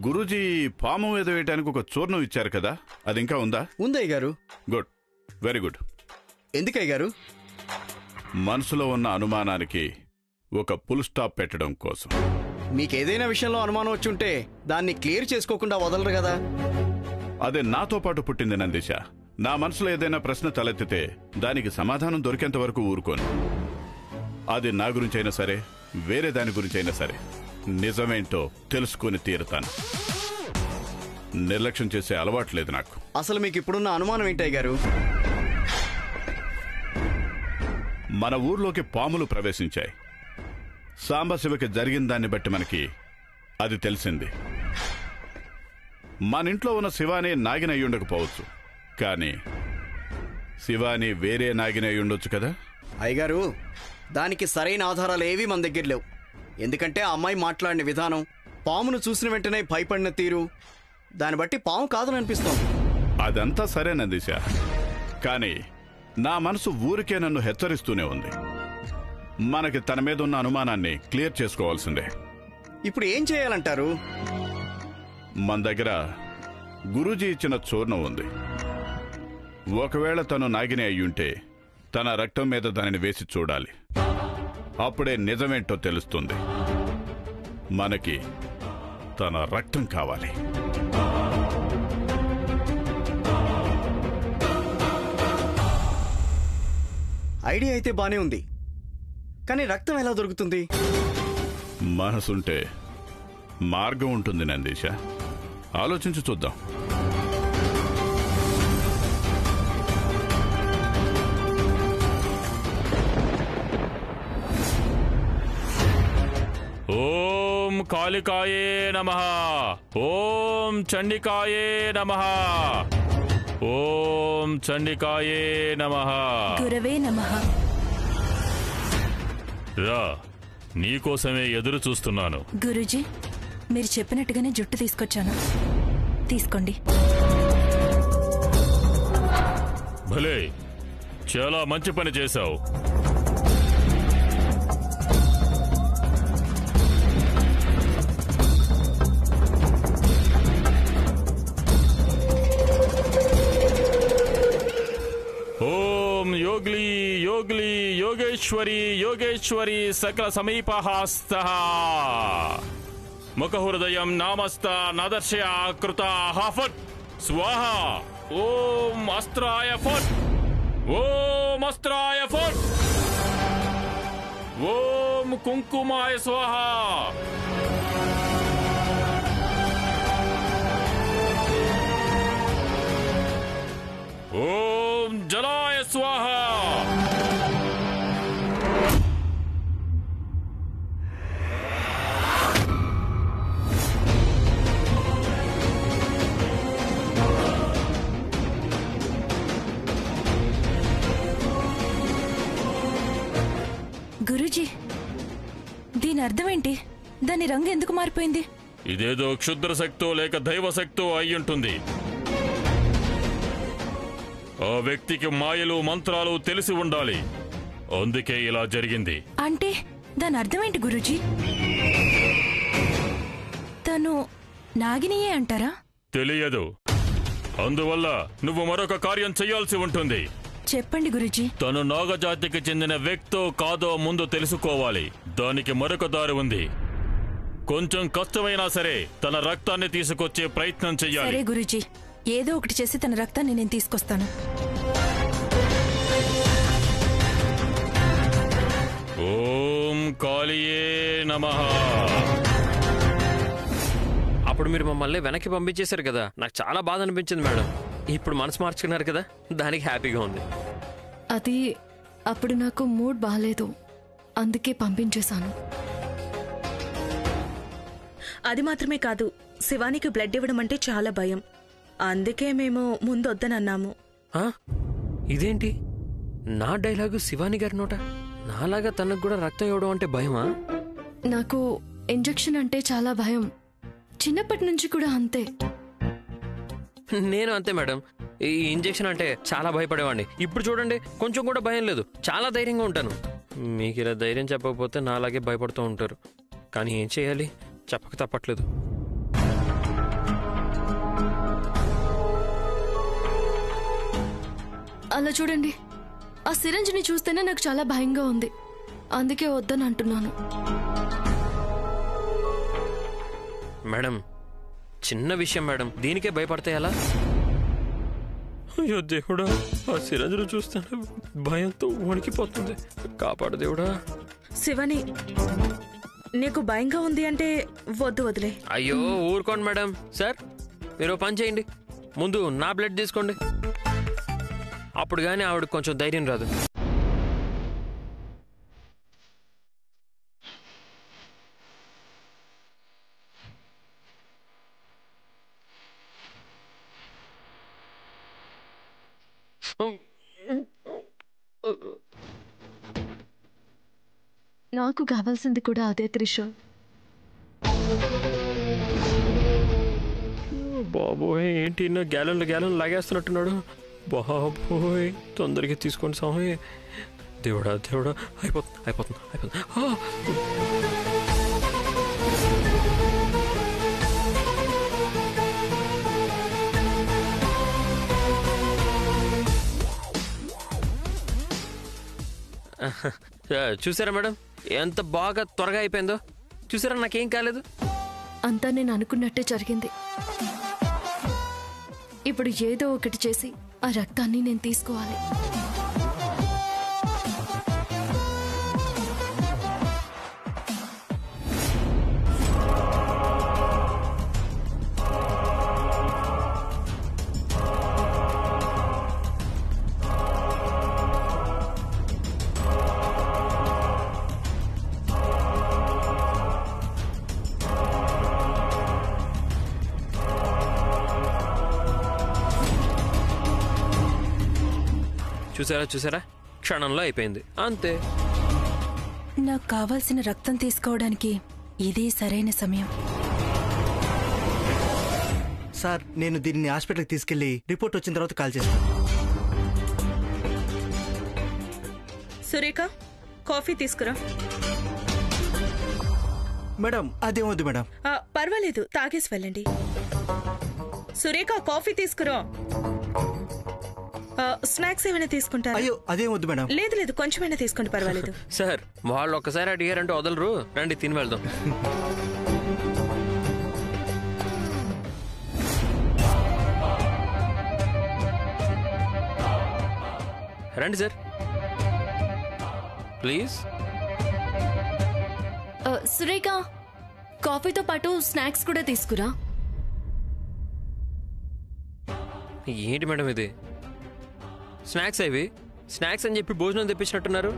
గురూజీ పాము మీద వేయటానికి ఒక చూర్ణం ఇచ్చారు కదా, అది ఇంకా ఉందా? ఉందయ్య గారు. Good, very good. ఎందుకయ్య గారు? మనసులో ఉన్న అనుమానానికి ఒక ఫుల్ స్టాప్ పెట్టడం కోసం. మీకేదైనా విషయంలో అనుమానం వచ్చుంటే దాన్ని క్లియర్ చేసుకోకుండా వదలరు కదా. అదే నాతో పాటు పుట్టింది నందిష. నా మనసులో ఏదైనా ప్రశ్న తలెత్తితే దానికి సమాధానం దొరికేంత వరకు ఊరుకోను. అది నా గురించైనా సరే, వేరే దాని గురించైనా సరే, నిజమేంటో తెలుసుకుని తీరుతాను. నిర్లక్ష్యం చేసే అలవాట్లేదు నాకు. అసలు మీకు ఇప్పుడున్న అనుమానం ఏంటయ్య గారు? మన ఊర్లోకి పాములు ప్రవేశించాయి. సాంబశివకి జరిగిన దాన్ని బట్టి మనకి అది తెలిసింది. మన ఇంట్లో ఉన్న శివాని నాగిన అయ్యుండకపోవచ్చు, కానీ శివాని వేరే నాగిన అయ్యుండొచ్చు కదా. అయ్యగారు, దానికి సరైన ఆధారాలు ఏవీ మన దగ్గర లేవు. ఎందుకంటే ఆ అమ్మాయి మాట్లాడిన విధానం, పామును చూసిన వెంటనే భయపడిన తీరు, దాన్ని బట్టి పాము కాదని అనిపిస్తోంది. అదంతా సరేనందిశ, కానీ నా మనసు ఊరికే నన్ను హెచ్చరిస్తూనే ఉంది. మనకి తన మీద ఉన్న అనుమానాన్ని క్లియర్ చేసుకోవాల్సిందే. ఇప్పుడు ఏం చేయాలంటారు? మన దగ్గర గురూజీ ఇచ్చిన చూర్ణం ఉంది. ఒకవేళ తను నాగిని అయ్యుంటే తన రక్తం మీద దానిని వేసి చూడాలి. అప్పుడే నిజమేంటో తెలుస్తుంది. మనకి తన రక్తం కావాలి. ఐడియా అయితే బానే ఉంది, కానీ రక్తం ఎలా దొరుకుతుంది? మనసుంటే మార్గం ఉంటుంది నందీశ. ఆలోచించి చూద్దాం. ఓం కాళికాయే నమః. ఓం చండికాయే నమః. ఓం చండికాయే నమః. గురవే నమః. రా, నీకోసమే ఎదురు చూస్తున్నాను. గురూజీ, మీరు చెప్పినట్టుగానే జుట్టు తీసుకొచ్చాను, తీసుకోండి. భలే, చాలా మంచి పని చేశావు. ఓం యోగ్లీ యోగ్లీ యోగేశ్వరి యోగేశ్వరి సకల సమీపహాస్త ముఖహృదయం నామస్త నదర్శయ కృత ఫట్ స్వాహ. ఓం అస్త్రాయ ఫట్. ఓం అస్త్రాయ ఫట్. ఓం కుంకుమాయ స్వాహ. ఓం జలాయ స్వాహ. గురూజీ, దీని అర్థమేంటి? దాని రంగు ఎందుకు మారిపోయింది? ఇదేదో క్షుద్ర శక్తో లేక దైవ శక్తో అయ్యుంటుంది. ఆ వ్యక్తికి మాయలు మంత్రాలు తెలిసి ఉండాలి. అందుకే ఇలా జరిగింది. అంటే దాని అర్థమేంటి గురూజీ? తను నాగినియే అంటారా? తెలియదు. అందువల్ల నువ్వు మరొక కార్యం చెయ్యాల్సి ఉంటుంది. చెప్పండి గురూజీ. తను నాగజాతికి చెందిన వ్యక్తో కాదో ముందు తెలుసుకోవాలి. దానికి మరొక దారి ఉంది. కొంచెం కష్టమైనా సరే తన రక్తాన్ని తీసుకొచ్చే ప్రయత్నం చెయ్యాలి. సరే గురూజీ, ఏదో ఒకటి చేసి తన రక్తాన్ని నేను తీసుకొస్తాను. ఓం కాళియే నమః. అప్పుడు మీరు మమ్మల్ని వెనక్కి పంపించేశారు కదా, నాకు చాలా బాధ అనిపించింది మేడం. ఇప్పుడు మనసు మార్చుకున్నారు కదా, దానికి హ్యాపీగా ఉంది. అది అప్పుడు నాకు మూడ్ బాగాలేదు, అందుకే పంపించేశాను. అది మాత్రమే కాదు, శివానికి బ్లడ్ ఇవ్వడం అంటే చాలా భయం. అందుకే మేము ముందొద్దనన్నాము. ఇదేంటి నా డైలాగు శివాని గారి నోట? నాలాగా తనకు కూడా రక్తం ఇవ్వడం అంటే భయమా? నాకు ఇంజెక్షన్ అంటే చాలా భయం, చిన్నప్పటి నుంచి కూడా అంతే. నేను అంతే మేడం. ఈ ఇంజెక్షన్ అంటే చాలా భయపడేవాడిని. ఇప్పుడు చూడండి, కొంచెం కూడా భయం లేదు, చాలా ధైర్యంగా ఉంటాను. మీకు ఇలా ధైర్యం చెప్పకపోతే నాలాగే భయపడుతూ ఉంటారు. కానీ ఏం చేయాలి, చెప్పక తప్పట్లేదు. అలా చూడండి, ఆ సిరంజిని చూస్తేనే నాకు చాలా భయంగా ఉంది, అందుకే వద్దని అంటున్నాను. మేడం, చిన్న విషయం మేడం, దీనికే భయపడితే ఎలా? అయ్యో దేవుడా, ఆ సిరంజును చూస్తాను భయంతో వణికిపోతుంది. కాపాడు దేవుడా. శివని, నీకు భయంగా ఉంది అంటే వద్దు, వదిలే. అయ్యో ఊరుకోండి మేడం. సార్, మీరు పని చేయండి, ముందు నా బ్లడ్ తీసుకోండి. అప్పుడు కానీ ఆవిడ కొంచెం ధైర్యం రాదు. నాకు కావాల్సింది కూడా అదే త్రిశూల్. బాబోయ్, ఏంటి నా గ్యాలన్ లాగేస్తున్నట్టున్నాడు. బాబోయ్, తొందరగా తీసుకోండి స్వామి. దేవుడా దేవుడా, అయిపోతుంది. చూసారా మేడం, ఎంత బాగా త్వరగా అయిపోయిందో? చూసారా, నాకేం కాలేదు. అంతా నేను అనుకున్నట్టే జరిగింది. ఇప్పుడు ఏదో ఒకటి చేసి ఆ రక్తాన్ని నేను తీసుకోవాలి. చూసారా, క్షణంలో అయిపోయింది, అంతే. నాకు కావాల్సిన రక్తం తీసుకోవడానికి ఇదే సరైన సమయం. సార్, నేను దీన్ని హాస్పిటల్కి తీసుకెళ్లి రిపోర్ట్ వచ్చిన తర్వాత కాల్ చేస్తాను. సురేఖ, కాఫీ తీసుకురా. మేడం, అదేమొద్దు మేడం. పర్వాలేదు, తాగేసి వెళ్ళండి. సురేఖ, కాఫీ తీసుకురా. స్నాక్స్ ఏమైనా తీసుకుంటారా? అయ్యో, అదేమొద్దు మేడం. లేదు, కొంచెమైనా తీసుకోండి, పర్వాలేదు. సార్, వాళ్ళు ఒక్కసారి అడిగారంటే వదలరు. రండి, తిని వెళ్దాం. రండి సార్, ప్లీజ్. సురేఖ, కాఫీతో పాటు స్నాక్స్ కూడా తీసుకురా. ఏంటి మేడం ఇది? స్నాక్స్ అవి? స్నాక్స్ అని చెప్పి భోజనం తెప్పించినట్టున్నారు.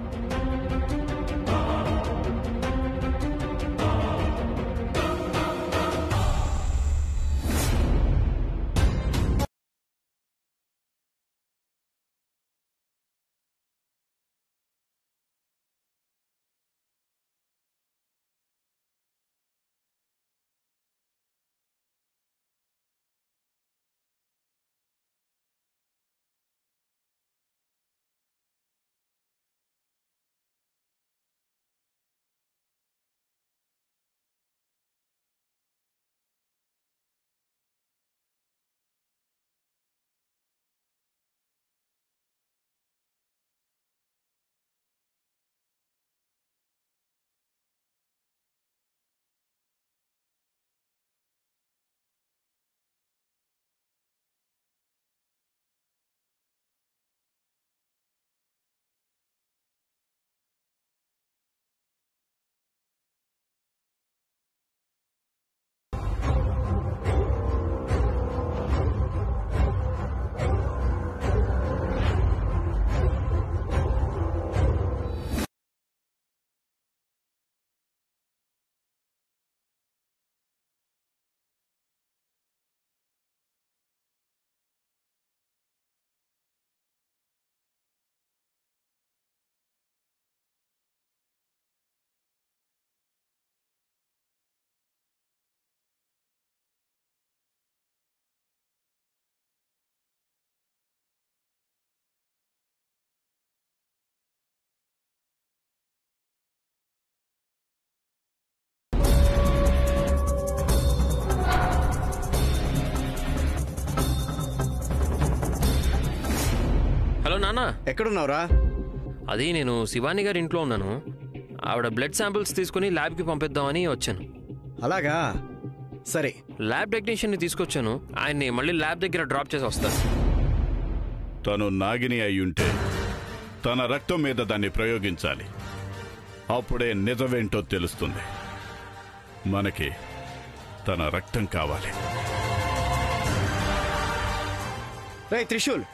హలో నాన్న, ఎక్కడున్నావురా? అది నేను శివాని గారి ఇంట్లో ఉన్నాను. ఆవిడ బ్లడ్ శాంపిల్స్ తీసుకుని ల్యాబ్కి పంపిద్దామని వచ్చాను. అలాగా, సరే. ల్యాబ్ టెక్నీషియన్ని తీసుకొచ్చాను. ఆయన్ని మళ్ళీ ల్యాబ్ దగ్గర డ్రాప్ చేసి వస్తాను. తను నాగిని అయ్యుంటే తన రక్తం మీద దాన్ని ప్రయోగించాలి. అప్పుడే నిజమేంటో తెలుస్తుంది. మనకి తన రక్తం కావాలి. రే త్రిశూల్,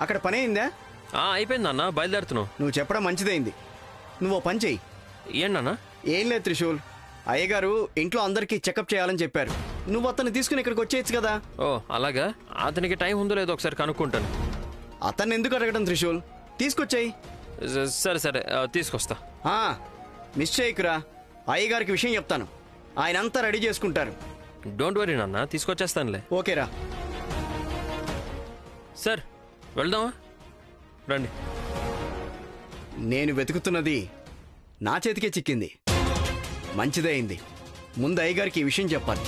అక్కడ పని అయిందా? అయిపోయింది అన్న, బయలుదేరుతున్నావు. నువ్వు చెప్పడం మంచిదైంది. నువ్వు పని చెయ్యి. ఏంటన్నా? ఏం లేదు త్రిశూల్, అయ్యగారు ఇంట్లో అందరికీ చెకప్ చేయాలని చెప్పారు. నువ్వు అతన్ని తీసుకుని ఇక్కడికి వచ్చేయచ్చు కదా. ఓ అలాగా, అతనికి టైం ఉందో లేదో ఒకసారి కనుక్కుంటాను. అతన్ని ఎందుకు అడగడం త్రిశూల్, తీసుకొచ్చాయి. సరే సరే, తీసుకొస్తా. మిస్ చేయకురా, అయ్యగారికి విషయం చెప్తాను. ఆయన అంతా రెడీ చేసుకుంటారు. డోంట్ వరీ నాన్న, తీసుకొచ్చేస్తానులే. ఓకేరా. సార్ వెళ్దామా? రండి. నేను వెతుకుతున్నది నా చేతికే చిక్కింది. మంచిదే అయింది. ముందు అయ్యగారికి ఈ విషయం చెప్పాలి.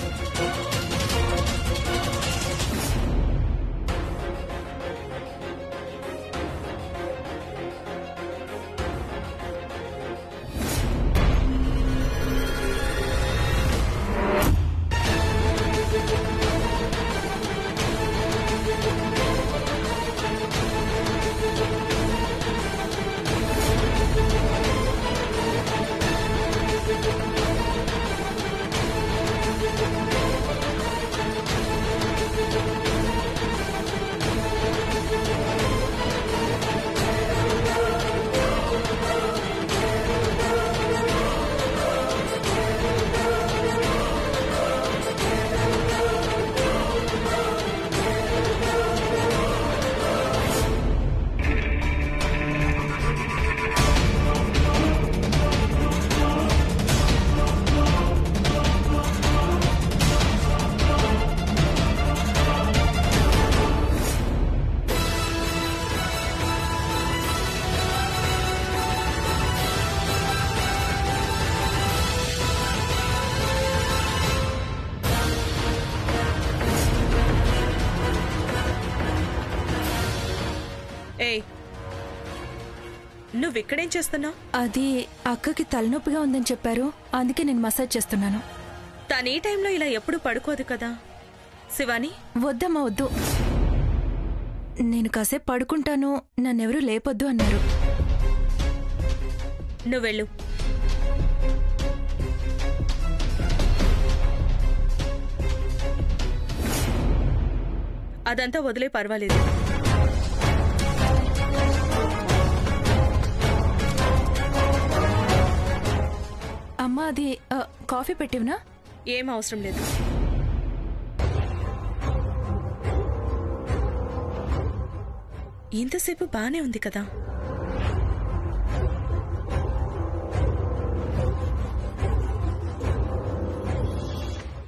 నువ్విక్కడేం చేస్తున్నావు? అది అక్కకి తలనొప్పిగా ఉందని చెప్పారు, అందుకే నేను మసాజ్ చేస్తున్నాను. తను ఈ టైంలో ఇలా ఎప్పుడు పడుకోదు కదా. శివాని, వద్దమ్మా వద్దు, నేను కాసేపు పడుకుంటాను, నన్నెవరూ లేపొద్దు అన్నారు. నువ్వెళ్ళు. అదంతా వదిలే, పర్వాలేదు. అమ్మా, అది కాఫీ పెట్టివనా? ఏం అవసరం లేదు. ఇంతసేపు బానే ఉంది కదా.